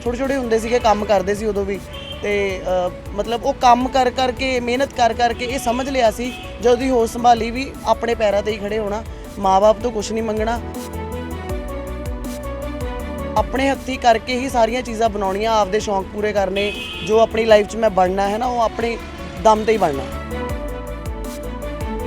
छोटे छोटे हुंदे सीगे काम करदे सी उदों भी ते मतलब वो काम कर करके मेहनत कर करके ये समझ लिया सी जदों दी होश संभाली भी अपने पैरां ते ही खड़े होना, माँ बाप तो कुछ नहीं मंगना, अपने हत्थी करके ही सारियां चीज़ां बनाउणियां, आपदे शौक पूरे करने, जो अपनी लाइफ च मैं बनना है ना वो अपने दम ते ही बनना।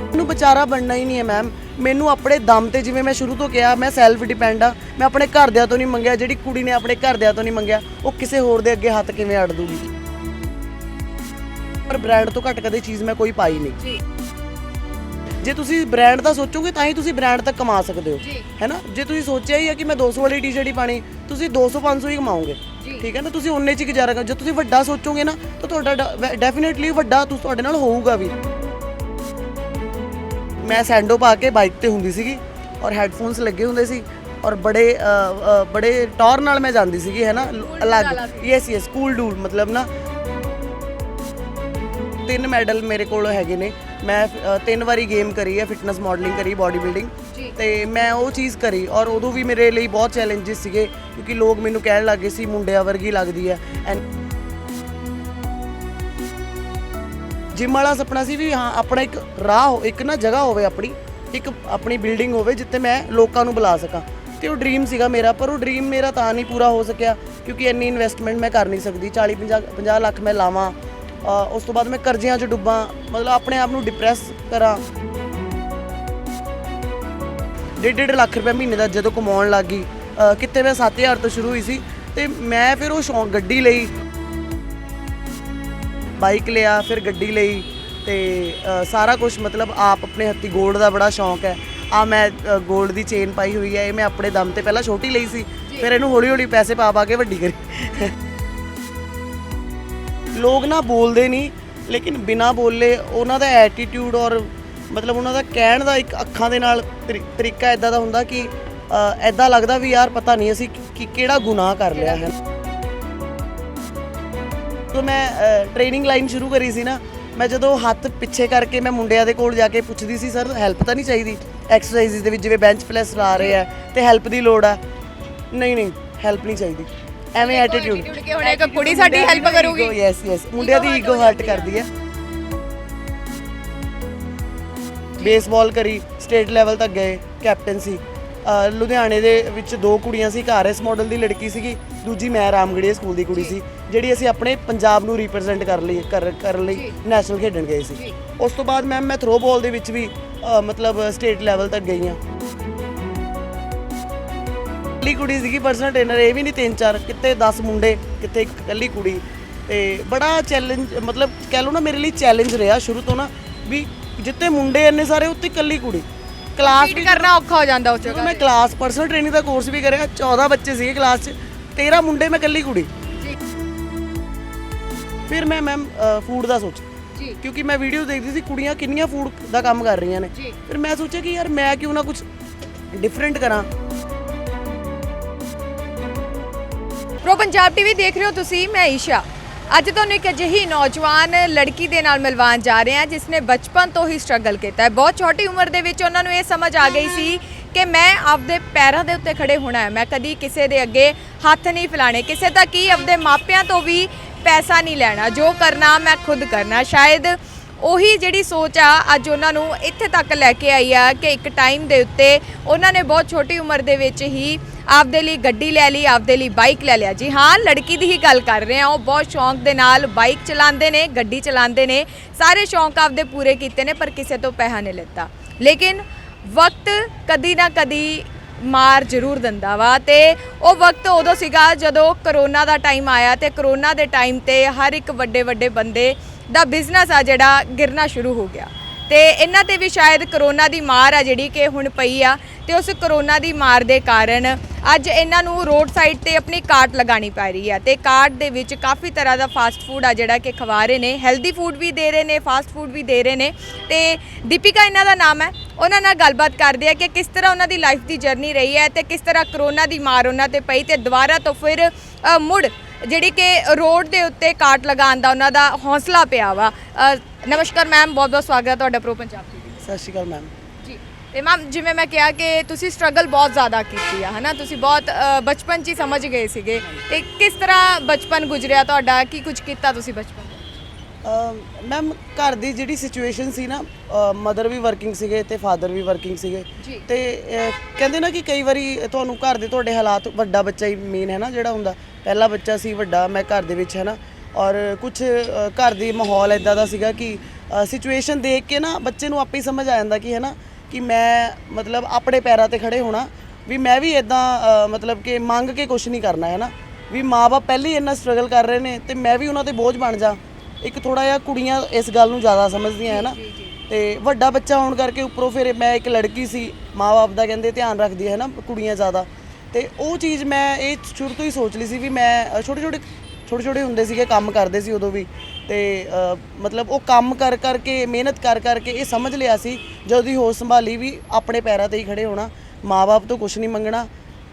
मैनूं बेचारा बनना ही नहीं है मैम, मैनूं अपने दम ते जिवें मैं शुरू तो कहा मैं सैल्फ डिपेंड हाँ, मैं अपने घरदियां तो नहीं मंगिया, जिहड़ी कुड़ी ने अपने घरदियां तो नहीं मंगिया वो किसी होर दे अगे हत्थ किवें अड़ दूगी। पर ब्रांड तो घट कदे चीज़ मैं कोई पाई नहीं। जे तुसी ब्रांड दा सोचोगे तां ही तुसी ब्रांड तक कमा सकते हो, है ना। जे तुसी सोचिया ही है कि मैं 200 वाली टी शर्ट ही पानी, तुसी 200-500 ही कमाओगे, ठीक है ना। तुसी उन्ने च ही गुजारा करो। जे तुसी वड्डा सोचोगे ना तो तुहाडा डेफिनेटली वड्डा तुहाडे नाल होऊगा भी। मैं सैंडो पा के बाइक ते हुंदी सीगी और हैडफोन्स लगे हुंदे सी और बड़े टॉर नाल मैं जांदी सीगी, है ना, अलग। यस कूल डूल मतलब ना 3 मैडल मेरे कोल हैगे ने। मैं 3 वारी गेम करी है, फिटनेस मॉडलिंग करी, बॉडी बिल्डिंग ते मैं वो चीज़ करी और उदों भी मेरे लिए बहुत चैलेंजेस सीगे क्योंकि लोग मैनूं कहण लग गए सी मुंडिया वर्गी लगदी है। एंड जिम वाला सपना सी भी हाँ अपना एक राह एक ना जगह होवे, एक अपनी बिल्डिंग होवे जित्थे मैं लोकां नूं बुला सकां, ते वो ड्रीम सीगा मेरा। पर वो ड्रीम मेरा तां नहीं पूरा हो सकिया क्योंकि इन्नी इन्वेस्टमेंट मैं कर नहीं सकदी। 40-50 लाख मैं लावां, उस तो बाद मैं कर्जियां च डुब्बां, मतलब अपने आप नूं डिप्रैस करां। 1.5 लाख रुपये महीने का जदों कमाउण लग गई, कित्ते मैं 7000 तो शुरू हुई सी ते मैं फिर वो शौक गड्डी लई, बाइक लिया, फिर गड्डी लई ते सारा कुछ मतलब आप अपने हत्थी। गोल्ड का बड़ा शौक है, मैं गोल्ड की चेन पाई हुई है, मैं अपने दम ते पहला छोटी लई सी, फिर इनू हौली हौली पैसे पा के वड्डी करी। लोग ना बोलते नहीं लेकिन बिना बोले उन्हों का एटीट्यूड और मतलब उन्हों का कहण का एक अखां दे नाल तरीका इदां दा हुंदा कि इदां लगदा भी यार पता नहीं असीं किहड़ा गुनाह कर लिया है। तो मैं ट्रेनिंग लाइन शुरू करी सी ना, मैं जो हत्थ पिछे करके मैं मुंडिया दे कोल जाके पुछदी सी सर हेल्प तो नहीं चाहिए एक्सरसाइज दे विच जिवें बेंच प्रेस ला रहे हैं तो हेल्प की लोड़ है, नहीं हेल्प नहीं चाहिए, एवें एटीट्यूड कि हुण एक कुड़ी साडी हेल्प करूगी। यस मुंडिया दी ईगो हर्ट करदी है। बेसबॉल करी, स्टेट लैवल तक गए, कैप्टनसी लुधियाने दे विच 2 कुड़ियां सी, RS मॉडल की लड़की सीगी, दूजी मैं रामगढ़िया स्कूल की कुड़ी सी, जिहड़ी असीं अपने पंजाब नूं रिप्रजेंट कर लई नैशनल खेडण गए सी। उस तो बाद मैम मैं थ्रो बॉल दे विच भी मतलब स्टेट लैवल तक गई हाँ। कल्ली कुड़ी सीगी पर्सनल ट्रेनर, ये भी नहीं 3-4, कित्ते 10 मुंडे, कित्ते एक कल्ली कुड़ी। ते बड़ा चैलेंज मतलब कह लो ना मेरे लिए चैलेंज रहा शुरू तो ना भी जितने मुंडे इन्ने सारे उत्ते कल्ली कुड़ी। क्लास भी करना औखा हो जाता उस जगह। मैं क्लास पर्सनल ट्रेनिंग का कोर्स भी करेगा, 14 बच्चे सी क्लास 13 मुंडे, मैं कल्ली कुड़ी। फिर मैं मैम फूड का सोचा क्योंकि मैं वीडियो देखती थी कुड़ियाँ किन्नियां फूड का काम कर रही ने, फिर मैं सोचा कि यार मैं क्यों ना कुछ डिफरेंट करा। प्रो पंजाब टीवी देख रहे हो तुसी, मैं ईशा। ਅੱਜ ਤੁਹਾਨੂੰ ਇੱਕ ਅਜਿਹੀ ਨੌਜਵਾਨ ਲੜਕੀ ਦੇ ਨਾਲ ਮਿਲਵਾਉਣ ਜਾ ਰਹੇ ਹਾਂ ਜਿਸਨੇ ਬਚਪਨ ਤੋਂ ਹੀ ਸਟਰਗਲ ਕੀਤਾ ਹੈ। ਬਹੁਤ ਛੋਟੀ ਉਮਰ ਦੇ ਵਿੱਚ ਉਹਨਾਂ ਨੂੰ ਇਹ ਸਮਝ ਆ ਗਈ ਸੀ ਕਿ ਮੈਂ ਆਪਦੇ ਪੈਰਾਂ ਦੇ ਉੱਤੇ ਖੜੇ ਹੋਣਾ ਹੈ, ਮੈਂ ਕਦੀ ਕਿਸੇ ਦੇ ਅੱਗੇ ਹੱਥ ਨਹੀਂ ਫੈਲਾਣੇ, ਕਿਸੇ ਦਾ ਕੀ ਆਪਦੇ ਮਾਪਿਆਂ ਤੋਂ ਵੀ ਪੈਸਾ ਨਹੀਂ ਲੈਣਾ, ਜੋ ਕਰਨਾ ਮੈਂ ਖੁਦ ਕਰਨਾ। ਸ਼ਾਇਦ ਉਹੀ ਜਿਹੜੀ ਸੋਚ ਆ ਅੱਜ ਉਹਨਾਂ ਨੂੰ ਇੱਥੇ ਤੱਕ ਲੈ ਕੇ ਆਈ ਆ ਕਿ ਇੱਕ ਟਾਈਮ ਦੇ ਉੱਤੇ ਉਹਨਾਂ ਨੇ ਬਹੁਤ ਛੋਟੀ ਉਮਰ ਦੇ ਵਿੱਚ ਹੀ ਆਪਦੇ ਲਈ ਗੱਡੀ ਲੈ ਲਈ, ਆਪਦੇ ਲਈ ਬਾਈਕ ਲੈ ਲਿਆ। ਜੀ ਹਾਂ, ਲੜਕੀ ਦੀ ਹੀ ਗੱਲ ਕਰ ਰਹੇ ਹਾਂ। ਉਹ ਬਹੁਤ ਸ਼ੌਂਕ ਦੇ ਨਾਲ ਬਾਈਕ ਚਲਾਉਂਦੇ ਨੇ, ਗੱਡੀ ਚਲਾਉਂਦੇ ਨੇ, ਸਾਰੇ ਸ਼ੌਂਕ ਆਪਦੇ ਪੂਰੇ ਕੀਤੇ ਨੇ ਪਰ ਕਿਸੇ ਤੋਂ ਪੈਸਾ ਨਹੀਂ ਲਿੱਤਾ। ਲੇਕਿਨ ਵਕਤ ਕਦੀ ਨਾ ਕਦੀ ਮਾਰ ਜ਼ਰੂਰ ਦਿੰਦਾ ਵਾ ਤੇ ਉਹ ਵਕਤ ਉਦੋਂ ਸੀਗਾ ਜਦੋਂ ਕਰੋਨਾ ਦਾ ਟਾਈਮ ਆਇਆ ਤੇ ਕਰੋਨਾ ਦੇ ਟਾਈਮ ਤੇ ਹਰ ਇੱਕ ਵੱਡੇ ਬੰਦੇ ਦਾ ਬਿਜ਼ਨਸ ਆ ਜਿਹੜਾ ਗਿਰਨਾ ਸ਼ੁਰੂ ਹੋ ਗਿਆ ਤੇ ਇਹਨਾਂ ਤੇ ਵੀ ਸ਼ਾਇਦ ਕਰੋਨਾ ਦੀ ਮਾਰ ਆ ਜਿਹੜੀ ਕਿ ਹੁਣ ਪਈ ਆ ਤੇ ਉਸ ਕਰੋਨਾ ਦੀ ਮਾਰ ਦੇ ਕਾਰਨ ਅੱਜ ਇਹਨਾਂ ਨੂੰ ਰੋਡ ਸਾਈਡ ਤੇ ਆਪਣੀ ਕਾਰਟ ਲਗਾਣੀ ਪੈ ਰਹੀ ਆ ਤੇ ਕਾਰਟ ਦੇ ਵਿੱਚ ਕਾਫੀ ਤਰ੍ਹਾਂ ਦਾ ਫਾਸਟ ਫੂਡ ਆ ਜਿਹੜਾ ਕਿ ਖਵਾ ਰਹੇ ਨੇ, ਹੈਲਦੀ ਫੂਡ ਵੀ ਦੇ ਰਹੇ ਨੇ, ਫਾਸਟ ਫੂਡ ਵੀ ਦੇ ਰਹੇ ਨੇ ਤੇ ਦੀਪਿਕਾ ਇਹਨਾਂ ਦਾ ਨਾਮ ਹੈ। ਉਹਨਾਂ ਨਾਲ ਗੱਲਬਾਤ ਕਰਦੇ ਆ ਕਿ ਕਿਸ ਤਰ੍ਹਾਂ ਉਹਨਾਂ ਦੀ ਲਾਈਫ ਦੀ ਜਰਨੀ ਰਹੀ ਹੈ ਤੇ ਕਿਸ ਤਰ੍ਹਾਂ ਕਰੋਨਾ ਦੀ ਮਾਰ ਉਹਨਾਂ ਤੇ ਪਈ ਤੇ ਦੁਬਾਰਾ ਤੋਂ ਫਿਰ ਮੁੜ ਜਿਹੜੀ ਕਿ ਰੋਡ ਦੇ ਉੱਤੇ ਕਾਰਟ ਲਗਾਉਣ ਦਾ ਉਹਨਾਂ ਦਾ ਹੌਸਲਾ ਪਿਆ ਵਾ। ਨਮਸਕਾਰ ਮੈਮ, ਬਹੁਤ ਬਹੁਤ ਸਵਾਗਤ ਹੈ ਤੁਹਾਡਾ ਪ੍ਰੋ ਪੰਜਾਬ ਟੀਵੀ। ਸਤਿ ਸ਼੍ਰੀ ਅਕਾਲ ਮੈਮ। ਜੀ, ਤੇ ਮੈਮ ਜਿਵੇਂ ਮੈਂ ਕਿਹਾ ਕਿ ਤੁਸੀਂ ਸਟਰਗਲ ਬਹੁਤ ਜ਼ਿਆਦਾ ਕੀਤੀ ਆ ਹਨਾ, ਤੁਸੀਂ ਬਹੁਤ ਬਚਪਨ 'ਚ ਹੀ ਸਮਝ ਗਏ ਸੀਗੇ, ਤੇ ਕਿਸ ਤਰ੍ਹਾਂ ਬਚਪਨ ਗੁਜ਼ਰਿਆ ਤੁਹਾਡਾ, ਕੀ ਕੁਝ ਕੀਤਾ ਤੁਸੀਂ ਬਚਪਨ 'ਚ? ਮੈਮ ਘਰ ਦੀ ਜਿਹੜੀ ਸਿਚੁਏਸ਼ਨ ਸੀ ਨਾ, ਮਦਰ ਵੀ ਵਰਕਿੰਗ ਸੀਗੇ ਤੇ ਫਾਦਰ ਵੀ ਵਰਕਿੰਗ ਸੀਗੇ, ਤੇ ਕਹਿੰਦੇ ਨਾ ਕਿ ਕਈ ਵਾਰੀ ਤੁਹਾਨੂੰ ਘਰ ਦੇ ਤੁਹਾਡੇ ਹਾਲਾਤ, ਵੱਡਾ ਬੱਚਾ ਹੀ ਮੇਨ ਹੈ ਨਾ ਜਿਹੜਾ ਹੁੰਦਾ, ਪਹਿਲਾ ਬੱਚਾ ਸੀ ਵੱਡਾ ਮੈਂ ਘਰ ਦੇ ਵਿੱਚ ਹੈ ਨਾ, ਔਰ ਕੁਝ ਘਰ ਦੀ ਮਾਹੌਲ ਇਦਾਂ ਦਾ ਸੀਗਾ ਕਿ ਸਿਚੁਏਸ਼ਨ ਦੇਖ ਕੇ ਨਾ ਬੱਚੇ ਨੂੰ ਆਪੇ ਹੀ ਸਮਝ ਆ ਜਾਂਦਾ ਕਿ ਹੈ ਨਾ ਕਿ ਮੈਂ ਮਤਲਬ ਆਪਣੇ ਪੈਰਾਂ ਤੇ ਖੜੇ ਹੋਣਾ, ਵੀ ਮੈਂ ਵੀ ਇਦਾਂ ਮਤਲਬ ਕਿ ਮੰਗ ਕੇ ਕੁਝ ਨਹੀਂ ਕਰਨਾ ਹੈ ਨਾ, ਵੀ ਮਾਂ-ਬਾਪ ਪਹਿਲੇ ਹੀ ਇੰਨਾ ਸਟਰਗਲ ਕਰ ਰਹੇ ਨੇ ਤੇ ਮੈਂ ਵੀ ਉਹਨਾਂ ਤੇ ਬੋਝ ਬਣ ਜਾ। ਇੱਕ ਥੋੜਾ ਜਿਹਾ ਕੁੜੀਆਂ ਇਸ ਗੱਲ ਨੂੰ ਜ਼ਿਆਦਾ ਸਮਝਦੀਆਂ ਹੈ ਨਾ, ਤੇ ਵੱਡਾ ਬੱਚਾ ਹੋਣ ਕਰਕੇ ਉੱਪਰੋਂ ਫਿਰ ਮੈਂ ਇੱਕ ਲੜਕੀ ਸੀ, ਮਾਂ-ਬਾਪ ਦਾ ਕਹਿੰਦੇ ਧਿਆਨ ਰੱਖਦੀ ਹੈ ਨਾ ਕੁੜੀਆਂ ਜ਼ਿਆਦਾ, ਤੇ ਉਹ ਚੀਜ਼ ਮੈਂ ਇਹ ਸ਼ੁਰੂ ਤੋਂ ਹੀ ਸੋਚ ਲਈ ਸੀ ਵੀ ਮੈਂ ਛੋਟੇ ਹੁੰਦੇ ਸੀਗੇ, ਕੰਮ ਕਰਦੇ ਸੀ ਉਦੋਂ ਵੀ, ਤੇ ਮਤਲਬ ਉਹ ਕੰਮ ਕਰ ਕਰਕੇ ਮਿਹਨਤ ਕਰ ਕਰਕੇ ਇਹ ਸਮਝ ਲਿਆ ਸੀ ਜਦੋਂ ਦੀ ਹੋਸ਼ ਸੰਭਾਲੀ ਵੀ ਆਪਣੇ ਪੈਰਾਂ ਤੇ ਹੀ ਖੜੇ ਹੋਣਾ, ਮਾਂ-ਬਾਪ ਤੋਂ ਕੁਝ ਨਹੀਂ ਮੰਗਣਾ,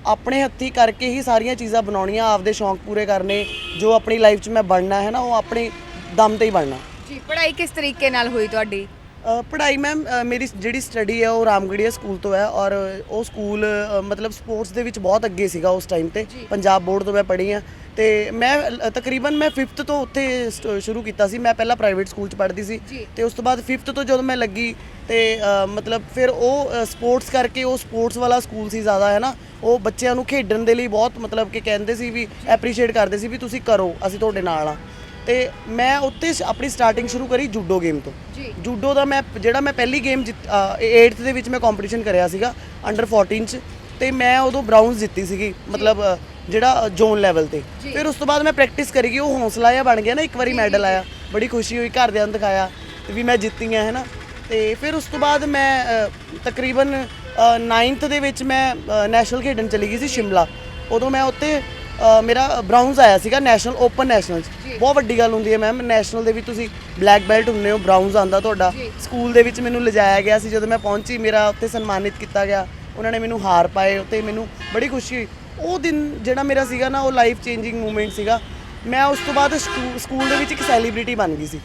ਆਪਣੇ ਹੱਥੀਂ ਕਰਕੇ ਹੀ ਸਾਰੀਆਂ ਚੀਜ਼ਾਂ ਬਣਾਉਣੀਆਂ, ਆਪਦੇ ਸ਼ੌਂਕ ਪੂਰੇ ਕਰਨੇ, ਜੋ ਆਪਣੀ ਲਾਈਫ 'ਚ ਮੈਂ ਬਣਨਾ ਹੈ ਨਾ ਉਹ ਆਪਣੇ ਦਮ ਤੇ ਹੀ ਬਣਨਾ ਜੀ। ਪੜ੍ਹਾਈ ਕਿਸ ਤਰੀਕੇ ਨਾਲ ਹੋਈ ਤੁਹਾਡੀ? ਪੜ੍ਹਾਈ ਮੈਮ ਮੇਰੀ ਜਿਹੜੀ ਸਟੱਡੀ ਹੈ ਉਹ ਰਾਮਗੜੀਆ ਸਕੂਲ ਤੋਂ ਹੈ, ਔਰ ਉਹ ਸਕੂਲ ਮਤਲਬ ਸਪੋਰਟਸ ਦੇ ਵਿੱਚ ਬਹੁਤ ਅੱਗੇ ਸੀਗਾ ਉਸ ਟਾਈਮ ਤੇ, ਪੰਜਾਬ ਬੋਰਡ ਤੋਂ ਮੈਂ ਪੜ੍ਹੀ ਹਾਂ, ਤੇ ਮੈਂ ਤਕਰੀਬਨ ਮੈਂ 5th ਤੋਂ ਉੱਥੇ ਸ਼ੁਰੂ ਕੀਤਾ ਸੀ। ਮੈਂ ਪਹਿਲਾਂ ਪ੍ਰਾਈਵੇਟ ਸਕੂਲ 'ਚ ਪੜ੍ਹਦੀ ਸੀ, ਤੇ ਉਸ ਤੋਂ ਬਾਅਦ 5th ਤੋਂ ਜਦੋਂ ਮੈਂ ਲੱਗੀ ਤੇ ਮਤਲਬ ਫਿਰ ਉਹ ਸਪੋਰਟਸ ਕਰਕੇ, ਉਹ ਸਪੋਰਟਸ ਵਾਲਾ ਸਕੂਲ ਸੀ ਜ਼ਿਆਦਾ ਹੈ ਨਾ, ਉਹ ਬੱਚਿਆਂ ਨੂੰ ਖੇਡਣ ਦੇ ਲਈ ਬਹੁਤ ਮਤਲਬ ਕਿ ਕਹਿੰਦੇ ਸੀ ਵੀ ਐਪਰੀਸ਼ੀਏਟ ਕਰਦੇ ਸੀ ਵੀ ਤੁਸੀਂ ਕਰੋ, ਅਸੀਂ ਤੁਹਾਡੇ ਨਾਲ ਆ, ਤੇ ਮੈਂ ਉੱਥੇ ਆਪਣੀ ਸਟਾਰਟਿੰਗ ਸ਼ੁਰੂ ਕਰੀ ਜੂਡੋ ਗੇਮ ਤੋਂ। ਜੂਡੋ ਦਾ ਮੈਂ ਪਹਿਲੀ ਗੇਮ 8th ਦੇ ਵਿੱਚ ਮੈਂ ਕੰਪੀਟੀਸ਼ਨ ਕਰਿਆ ਸੀਗਾ ਅੰਡਰ 14 'ਚ, ਤੇ ਮੈਂ ਉਦੋਂ ਬ੍ਰਾਊਨਜ਼ ਜਿੱਤੀ ਸੀਗੀ, ਮਤਲਬ ਜਿਹੜਾ ਜ਼ੋਨ ਲੈਵਲ ਤੇ। ਫਿਰ ਉਸ ਤੋਂ ਬਾਅਦ ਮੈਂ ਪ੍ਰੈਕਟਿਸ ਕਰੀ ਗਈ, ਉਹ ਹੌਸਲਾ ਜਿਹਾ ਬਣ ਗਿਆ ਨਾ, ਇੱਕ ਵਾਰੀ ਮੈਡਲ ਆਇਆ, ਬੜੀ ਖੁਸ਼ੀ ਹੋਈ, ਘਰਦਿਆਂ ਨੂੰ ਦਿਖਾਇਆ ਤੇ ਵੀ ਮੈਂ ਜਿੱਤੀ ਹਾਂ ਹੈ ਨਾ। ਤੇ ਫਿਰ ਉਸ ਤੋਂ ਬਾਅਦ ਮੈਂ ਤਕਰੀਬਨ 9th ਦੇ ਵਿੱਚ ਮੈਂ ਨੈਸ਼ਨਲ ਖੇਡਣ ਚਲੀ ਗਈ ਸੀ ਸ਼ਿਮਲਾ, ਉਦੋਂ ਮੈਂ ਉੱਥੇ ਮੇਰਾ ਬ੍ਰਾਊਨਜ਼ ਆਇਆ ਸੀਗਾ ਨੈਸ਼ਨਲ, ਓਪਨ ਨੈਸ਼ਨਲ 'ਚ। ਬਹੁਤ ਵੱਡੀ ਗੱਲ ਹੁੰਦੀ ਹੈ ਮੈਮ, ਨੈਸ਼ਨਲ ਦੇ ਵਿੱਚ ਤੁਸੀਂ ਬਲੈਕ ਬੈਲਟ ਹੁੰਦੇ ਹੋ, ਬ੍ਰਾਊਨਜ਼ ਆਉਂਦਾ ਤੁਹਾਡਾ। ਸਕੂਲ ਦੇ ਵਿੱਚ ਮੈਨੂੰ ਲਿਜਾਇਆ ਗਿਆ ਸੀ, ਜਦੋਂ ਮੈਂ ਪਹੁੰਚੀ ਮੇਰਾ ਉੱਥੇ ਸਨਮਾਨਿਤ ਕੀਤਾ ਗਿਆ, ਉਹਨਾਂ ਨੇ ਮੈਨੂੰ ਹਾਰ ਪਾਏ ਉੱਤੇ, ਮੈਨੂੰ ਬੜੀ ਖੁਸ਼ੀ ਹੋਈ। ਉਹ ਦਿਨ ਜਿਹੜਾ ਮੇਰਾ ਸੀਗਾ ਨਾ, ਉਹ ਲਾਈਫ ਚੇਂਜਿੰਗ ਮੂਮੈਂਟ ਸੀਗਾ। ਮੈਂ ਉਸ ਤੋਂ ਬਾਅਦ ਸਕੂਲ ਦੇ ਵਿੱਚ ਇੱਕ ਸੈਲੀਬ੍ਰਿਟੀ ਬਣ ਗਈ ਸੀ,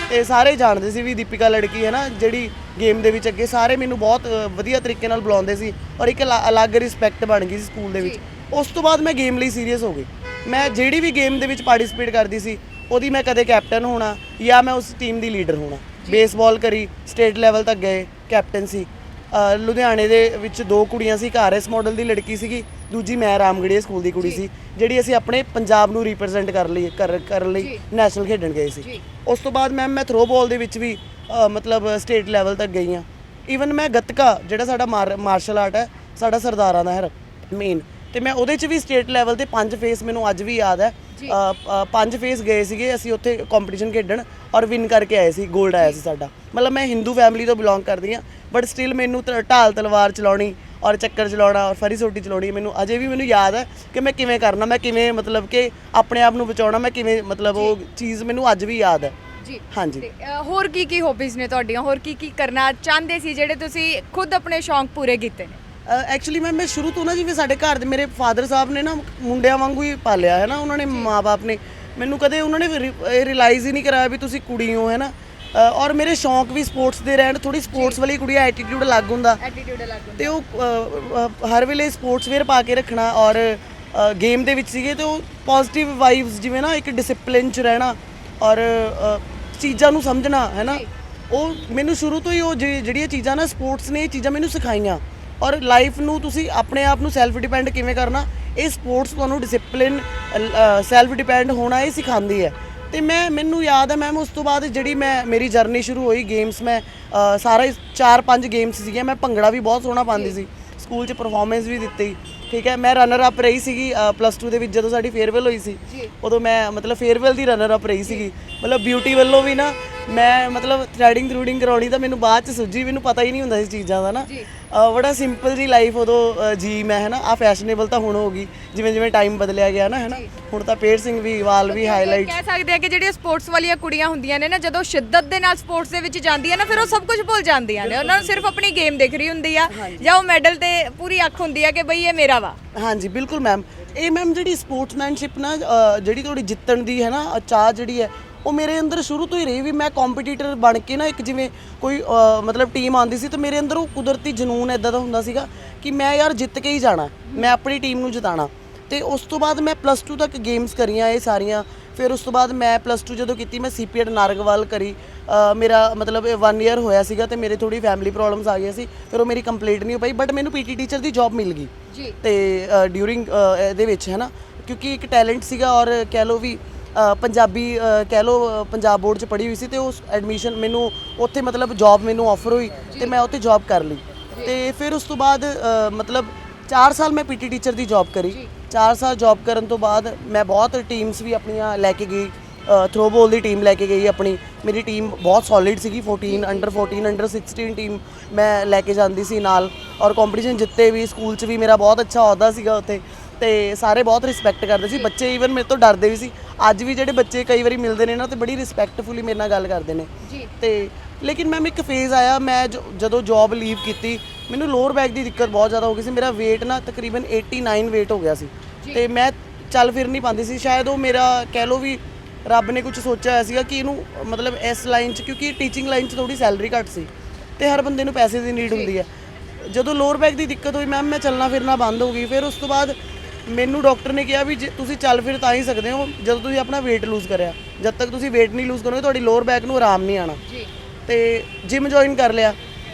ਤੇ ਸਾਰੇ ਜਾਣਦੇ ਸੀ ਵੀ ਦੀਪਿਕਾ ਲੜਕੀ ਹੈ ਨਾ ਜਿਹੜੀ ਗੇਮ ਦੇ ਵਿੱਚ ਅੱਗੇ, ਸਾਰੇ ਮੈਨੂੰ ਬਹੁਤ ਵਧੀਆ ਤਰੀਕੇ ਨਾਲ ਬੁਲਾਉਂਦੇ ਸੀ, ਔਰ ਇੱਕ ਅਲੱਗ ਰਿਸਪੈਕਟ ਬਣ ਗਈ ਸੀ ਸਕੂਲ ਦੇ ਵਿੱਚ। ਉਸ ਤੋਂ ਬਾਅਦ ਮੈਂ ਗੇਮ ਲਈ ਸੀਰੀਅਸ ਹੋ ਗਈ, ਮੈਂ ਜਿਹੜੀ ਵੀ ਗੇਮ ਦੇ ਵਿੱਚ ਪਾਰਟਿਸਿਪੇਟ ਕਰਦੀ ਸੀ ਉਹਦੀ ਮੈਂ ਕਦੇ ਕੈਪਟਨ ਹੋਣਾ ਜਾਂ ਮੈਂ ਉਸ ਟੀਮ ਦੀ ਲੀਡਰ ਹੋਣਾ। ਬੇਸਬਾਲ ਕਰੀ, ਸਟੇਟ ਲੈਵਲ ਤੱਕ ਗਏ, ਕੈਪਟਨ ਸੀ। ਲੁਧਿਆਣੇ ਦੇ ਵਿੱਚ 2 ਕੁੜੀਆਂ ਸੀ, ਇੱਕ RS ਮਾਡਲ ਦੀ ਲੜਕੀ ਸੀਗੀ, ਦੂਜੀ ਮੈਂ ਰਾਮਗੜੀਆ ਸਕੂਲ ਦੀ ਕੁੜੀ ਸੀ, ਜਿਹੜੀ ਅਸੀਂ ਆਪਣੇ ਪੰਜਾਬ ਨੂੰ ਰਿਪਰੈਜ਼ੈਂਟ ਕਰਨ ਲਈ ਨੈਸ਼ਨਲ ਖੇਡਣ ਗਏ ਸੀ। ਉਸ ਤੋਂ ਬਾਅਦ ਮੈਂ ਥਰੋ ਬਾਲ ਦੇ ਵਿੱਚ ਵੀ ਮਤਲਬ ਸਟੇਟ ਲੈਵਲ ਤੱਕ ਗਈ ਹਾਂ। ਈਵਨ ਮੈਂ ਗੱਤਕਾ, ਜਿਹੜਾ ਸਾਡਾ ਮਾਰਸ਼ਲ ਆਰਟ ਹੈ ਸਾਡਾ ਸਰਦਾਰਾਂ ਦਾ ਹੈ ਮੇਨ, ਤੇ ਮੈਂ ਉਹਦੇ 'ਚ ਵੀ ਸਟੇਟ ਲੈਵਲ ਤੇ 5 ਫੇਸ ਮੈਨੂੰ ਅੱਜ ਵੀ ਯਾਦ ਹੈ, 5 ਫੇਸ ਗਏ ਸੀਗੇ ਅਸੀਂ ਉੱਥੇ ਕੰਪੀਟੀਸ਼ਨ ਖੇਡਣ, ਔਰ ਵਿਨ ਕਰਕੇ ਆਏ ਸੀ, 골ਡ ਆਇਆ ਸੀ ਸਾਡਾ। ਮਤਲਬ ਮੈਂ ਹਿੰਦੂ ਫੈਮਿਲੀ ਤੋਂ ਬਿਲੋਂਗ ਕਰਦੀ ਹਾਂ, ਬਟ ਸਟਿਲ ਮੈਨੂੰ ਢਾਲ ਤਲਵਾਰ ਚਲਾਉਣੀ ਔਰ ਚੱਕਰ ਚਲਾਉਣਾ ਔਰ ਫਰੀ ਸੋਟੀ ਚਲਾਉਣੀ ਮੈਨੂੰ ਅਜੇ ਵੀ ਮੈਨੂੰ ਯਾਦ ਹੈ ਕਿ ਮੈਂ ਕਿਵੇਂ ਕਰਨਾ, ਮੈਂ ਕਿਵੇਂ ਮਤਲਬ ਕਿ ਆਪਣੇ ਆਪ ਨੂੰ ਬਚਾਉਣਾ, ਮੈਂ ਕਿਵੇਂ ਮਤਲਬ ਉਹ ਚੀਜ਼ ਮੈਨੂੰ ਅੱਜ ਵੀ ਯਾਦ ਹੈ ਜੀ। ਹਾਂਜੀ। ਹੋਰ ਕੀ ਹੋਬੀਜ਼ ਨੇ ਤੁਹਾਡੀਆਂ, ਹੋਰ ਕੀ ਕਰਨਾ ਚਾਹੁੰਦੇ ਸੀ ਜਿਹੜੇ ਤੁਸੀਂ ਖੁਦ ਆਪਣੇ ਸ਼ੌਂਕ ਪੂਰੇ ਕੀਤੇ ਨੇ? ਐਕਚੁਅਲੀ ਮੈਂ ਸ਼ੁਰੂ ਤੋਂ ਨਾ, ਜਿਵੇਂ ਸਾਡੇ ਘਰ ਦੇ ਮੇਰੇ ਫਾਦਰ ਸਾਹਿਬ ਨੇ ਨਾ ਮੁੰਡਿਆਂ ਵਾਂਗੂ ਹੀ ਪਾਲਿਆ ਹੈ ਨਾ, ਉਹਨਾਂ ਨੇ ਮਾਂ-ਬਾਪ ਨੇ ਮੈਨੂੰ ਕਦੇ ਉਹਨਾਂ ਨੇ ਰਿਅਲਾਈਜ਼ ਹੀ ਨਹੀਂ ਕਰਾਇਆ ਵੀ ਤੁਸੀਂ ਕੁੜੀ ਹੋ ਹੈ ਨਾ, ਔਰ ਮੇਰੇ ਸ਼ੌਂਕ ਵੀ ਸਪੋਰਟਸ ਦੇ ਰਹਿਣ। ਥੋੜੀ ਸਪੋਰਟਸ ਵਾਲੀ ਕੁੜੀ ਦਾ ਐਟੀਟਿਊਡ ਅਲੱਗ ਹੁੰਦਾ, ਤੇ ਉਹ ਹਰ ਵੇਲੇ ਸਪੋਰਟਸ ਵੇਅਰ ਪਾ ਕੇ ਰੱਖਣਾ, ਔਰ ਗੇਮ ਦੇ ਵਿੱਚ ਸੀਗੇ ਤੇ ਉਹ ਪੋਜ਼ਿਟਿਵ ਵਾਈਬਸ, ਜਿਵੇਂ ਨਾ ਇੱਕ ਡਿਸਪਲਿਨ 'ਚ ਰਹਿਣਾ ਔਰ ਚੀਜ਼ਾਂ ਨੂੰ ਸਮਝਣਾ ਹੈ ਨਾ, ਉਹ ਮੈਨੂੰ ਸ਼ੁਰੂ ਤੋਂ ਹੀ ਉਹ ਜਿਹੜੀਆਂ ਚੀਜ਼ਾਂ ਨਾ ਸਪੋਰਟਸ ਨੇ ਇਹ ਚੀਜ਼ਾਂ ਮੈਨੂੰ ਸਿਖਾਈਆਂ। ਔਰ ਲਾਈਫ ਨੂੰ ਤੁਸੀਂ ਆਪਣੇ ਆਪ ਨੂੰ ਸੈਲਫ ਡਿਪੈਂਡ ਕਿਵੇਂ ਕਰਨਾ, ਇਹ ਸਪੋਰਟਸ ਤੁਹਾਨੂੰ ਡਿਸਿਪਲਿਨ, ਸੈਲਫ ਡਿਪੈਂਡ ਹੋਣਾ ਇਹ ਸਿਖਾਉਂਦੀ ਹੈ। ਤੇ ਮੈਨੂੰ ਯਾਦ ਹੈ ਮੈਮ, ਉਸ ਤੋਂ ਬਾਅਦ ਜਿਹੜੀ ਮੇਰੀ ਜਰਨੀ ਸ਼ੁਰੂ ਹੋਈ ਗੇਮਸ, ਮੈਂ ਸਾਰੇ 4-5 ਗੇਮਸ ਸੀਗੀਆਂ, ਮੈਂ ਭੰਗੜਾ ਵੀ ਬਹੁਤ ਸੋਹਣਾ ਪਾਉਂਦੀ ਸੀ, ਸਕੂਲ 'ਚ ਪਰਫਾਰਮੈਂਸ ਵੀ ਦਿੱਤੀ, ਠੀਕ ਹੈ। ਮੈਂ ਰਨਰ ਅਪ ਰਹੀ ਸੀਗੀ +2 ਦੇ ਵਿੱਚ, ਜਦੋਂ ਸਾਡੀ ਫੇਅਰਵੈਲ ਹੋਈ ਸੀ ਉਦੋਂ ਮੈਂ ਮਤਲਬ ਫੇਅਰਵੈਲ ਦੀ ਰਨਰ ਅਪ ਰਹੀ ਸੀਗੀ। ਮਤਲਬ ਬਿਊਟੀ ਵੱਲੋਂ ਵੀ ਨਾ ਮੈਂ ਮਤਲਬ ਥਰੈਡਿੰਗ ਕਰਾਉਣੀ ਤਾਂ ਮੈਨੂੰ ਬਾਅਦ 'ਚ ਸੁੱਝੀ, ਮੈਨੂੰ ਪਤਾ ਹੀ ਨਹੀਂ ਹੁੰਦਾ ਸੀ ਚੀਜ਼ਾਂ ਦਾ ਨਾ, ਬੜਾ ਸਿੰਪਲ ਜੀ ਲਾਈਫ ਉਦੋਂ ਜੀ ਮੈਂ ਹੈ ਨਾ। ਆ ਫੈਸ਼ਨੇਬਲ ਤਾਂ ਹੁਣ ਹੋ ਗਈ, ਜਿਵੇਂ ਟਾਈਮ ਬਦਲਿਆ ਗਿਆ ਨਾ ਹੈ ਨਾ, ਹੁਣ ਤਾਂ ਪੇਅਰਸਿੰਗ ਵੀ, ਵਾਲ ਵੀ ਹਾਈਲਾਈਟ। ਕਹਿ ਸਕਦੇ ਆ ਕਿ ਜਿਹੜੀਆਂ ਸਪੋਰਟਸ ਵਾਲੀਆਂ ਕੁੜੀਆਂ ਹੁੰਦੀਆਂ ਨੇ ਨਾ, ਜਦੋਂ ਸ਼ਿੱਦਤ ਦੇ ਨਾਲ ਸਪੋਰਟਸ ਦੇ ਵਿੱਚ ਜਾਂਦੀਆਂ ਨਾ, ਫਿਰ ਉਹ ਸਭ ਕੁਝ ਭੁੱਲ ਜਾਂਦੀਆਂ ਨੇ, ਉਹਨਾਂ ਨੂੰ ਸਿਰਫ ਆਪਣੀ ਗੇਮ ਦਿਖ ਰਹੀ ਹੁੰਦੀ ਆ, ਜਾਂ ਉਹ ਮੈਡਲ ਤੇ ਪੂਰੀ ਅੱਖ ਹੁੰਦੀ ਆ ਕਿ ਬਈ ਇਹ ਮੇਰਾ ਵਾ। ਹਾਂਜੀ ਬਿਲਕੁਲ ਮੈਮ, ਇਹ ਮੈਮ ਜਿਹੜੀ ਸਪੋਰਟਸਮੈਨਸ਼ਿਪ ਨਾ, ਜਿਹੜੀ ਤੁਹਾਡੀ ਜਿੱਤਣ ਦੀ ਹੈ ਨਾ ਚਾਹ ਜਿਹੜੀ ਹੈ, ਉਹ ਮੇਰੇ ਅੰਦਰ ਸ਼ੁਰੂ ਤੋਂ ਹੀ ਰਹੀ ਵੀ ਮੈਂ ਕੰਪੀਟੀਟਰ ਬਣ ਕੇ ਨਾ ਇੱਕ ਜਿਵੇਂ ਕੋਈ ਮਤਲਬ ਟੀਮ ਆਉਂਦੀ ਸੀ ਤਾਂ ਮੇਰੇ ਅੰਦਰ ਉਹ ਕੁਦਰਤੀ ਜਨੂਨ ਇਦਾਂ ਦਾ ਹੁੰਦਾ ਸੀਗਾ ਕਿ ਮੈਂ ਯਾਰ ਜਿੱਤ ਕੇ ਹੀ ਜਾਣਾ, ਮੈਂ ਆਪਣੀ ਟੀਮ ਨੂੰ ਜਿਤਾਣਾ। ਤੇ ਉਸ ਤੋਂ ਬਾਅਦ ਮੈਂ +2 ਤੱਕ ਗੇਮਸ ਕਰੀਆਂ ਇਹ ਸਾਰੀਆਂ। ਫਿਰ ਉਸ ਤੋਂ ਬਾਅਦ ਮੈਂ +2 ਜਦੋਂ ਕੀਤੀ ਮੈਂ ਸੀਪੀਐਡ ਨਾਰਗਵਾਲ ਕਰੀ। ਮੇਰਾ ਮਤਲਬ 1 ਈਅਰ ਹੋਇਆ ਸੀਗਾ ਤੇ ਮੇਰੇ ਥੋੜੀ ਫੈਮਿਲੀ ਪ੍ਰੋਬਲਮਸ ਆ ਗਈਆਂ ਸੀ, ਫਿਰ ਉਹ ਮੇਰੀ ਕੰਪਲੀਟ ਨਹੀਂ ਹੋ ਪਾਈ। ਬਟ ਮੈਨੂੰ ਪੀਟੀ ਟੀਚਰ ਦੀ ਜੌਬ ਮਿਲ ਗਈ ਜੀ। ਤੇ ਡਿਊਰਿੰਗ ਇਹਦੇ ਵਿੱਚ ਹੈ ਨਾ, ਕਿਉਂਕਿ ਇੱਕ ਟੈਲੈਂਟ ਸੀਗਾ ਔਰ ਕਹਿ ਲਓ ਵੀ ਪੰਜਾਬੀ ਕਹਿ ਲਓ ਪੰਜਾਬ ਬੋਰਡ 'ਚ ਪੜ੍ਹੀ ਹੋਈ ਸੀ ਤੇ ਉਸ ਐਡਮਿਸ਼ਨ ਮੈਨੂੰ ਉੱਥੇ ਮਤਲਬ ਜੌਬ ਮੈਨੂੰ ਆਫਰ ਹੋਈ ਤੇ ਮੈਂ ਉੱਥੇ ਜੌਬ ਕਰ ਲਈ। ਤੇ ਫਿਰ ਉਸ ਤੋਂ ਬਾਅਦ ਮਤਲਬ 4 ਸਾਲ ਮੈਂ ਪੀਟੀ ਟੀਚਰ ਦੀ ਜੌਬ ਕਰੀ। 4 ਸਾਲ ਜੌਬ ਕਰਨ ਤੋਂ ਬਾਅਦ ਮੈਂ ਬਹੁਤ ਟੀਮਸ ਵੀ ਆਪਣੀਆਂ ਲੈ ਕੇ ਗਈ, ਥਰੋਬੋਲ ਦੀ ਟੀਮ ਲੈ ਕੇ ਗਈ ਆਪਣੀ। ਮੇਰੀ ਟੀਮ ਬਹੁਤ ਸੋਲਿਡ ਸੀਗੀ, 14 ਅੰਡਰ 14 ਅੰਡਰ 16 ਟੀਮ ਮੈਂ ਲੈ ਕੇ ਜਾਂਦੀ ਸੀ ਨਾਲ, ਔਰ ਕੰਪੀਟੀਸ਼ਨ ਜਿੱਤੇ ਵੀ। ਸਕੂਲ 'ਚ ਵੀ ਮੇਰਾ ਬਹੁਤ ਅੱਛਾ ਅਹੁਦਾ ਸੀਗਾ ਉੱਥੇ ਤੇ ਸਾਰੇ ਬਹੁਤ ਰਿਸਪੈਕਟ ਕਰਦੇ ਸੀ। ਬੱਚੇ ਈਵਨ ਮੇਰੇ ਤੋਂ ਡਰਦੇ ਵੀ ਸੀ। ਅੱਜ ਵੀ ਜਿਹੜੇ ਬੱਚੇ ਕਈ ਵਾਰੀ ਮਿਲਦੇ ਨੇ ਨਾ ਤੇ ਬੜੀ ਰਿਸਪੈਕਟਫੁਲੀ ਮੇਰੇ ਨਾਲ ਗੱਲ ਕਰਦੇ ਨੇ ਤੇ ਲੇਕਿਨ ਮੈਮ ਇੱਕ ਫੇਜ਼ ਆਇਆ, ਮੈਂ ਜਦੋਂ ਜੌਬ ਲੀਵ ਕੀਤੀ ਮੈਨੂੰ ਲੋਅਰ ਬੈਕ ਦੀ ਦਿੱਕਤ ਬਹੁਤ ਜ਼ਿਆਦਾ ਹੋ ਗਈ ਸੀ। ਮੇਰਾ weight ਨਾ ਤਕਰੀਬਨ 89 weight ਹੋ ਗਿਆ ਸੀ ਤੇ ਮੈਂ ਚੱਲ ਫਿਰ ਨਹੀਂ ਪਾਉਂਦੀ ਸੀ। ਸ਼ਾਇਦ ਉਹ ਮੇਰਾ ਕਹਿ ਲਓ ਵੀ ਰੱਬ ਨੇ ਕੁਝ ਸੋਚਿਆ ਹੋਇਆ ਸੀਗਾ ਕਿ ਇਹਨੂੰ ਮਤਲਬ ਇਸ ਲਾਈਨ 'ਚ, ਕਿਉਂਕਿ ਟੀਚਿੰਗ ਲਾਈਨ 'ਚ ਥੋੜੀ ਸੈਲਰੀ ਘੱਟ ਸੀ ਤੇ ਹਰ ਬੰਦੇ ਨੂੰ ਪੈਸੇ ਦੀ ਨੀਡ ਹੁੰਦੀ ਹੈ। ਜਦੋਂ ਲੋਅਰ ਬੈਕ ਦੀ ਦਿੱਕਤ ਹੋਈ ਮੈਮ ਮੈਂ ਚੱਲਣਾ ਫਿਰਨਾ ਬੰਦ ਹੋ ਗਈ। ਫਿਰ ਉਸ ਤੋਂ ਬਾਅਦ ਮੈਨੂੰ ਡਾਕਟਰ ਨੇ ਕਿਹਾ ਵੀ ਜੇ ਤੁਸੀਂ ਚੱਲ ਫਿਰ ਤਾਂ ਹੀ ਸਕਦੇ ਹੋ ਜਦੋਂ ਤੁਸੀਂ ਆਪਣਾ weight ਲੂਜ਼ ਕਰਿਆ। ਜਦ ਤੱਕ ਤੁਸੀਂ weight ਨਹੀਂ ਲੂਜ਼ ਕਰੋਗੇ ਤੁਹਾਡੀ ਲੋਅਰ ਬੈਕ ਨੂੰ ਆਰਾਮ ਨਹੀਂ ਆਣਾ। ਤੇ ਜਿਮ ਜੁਆਇਨ ਕਰ ਲਿਆ।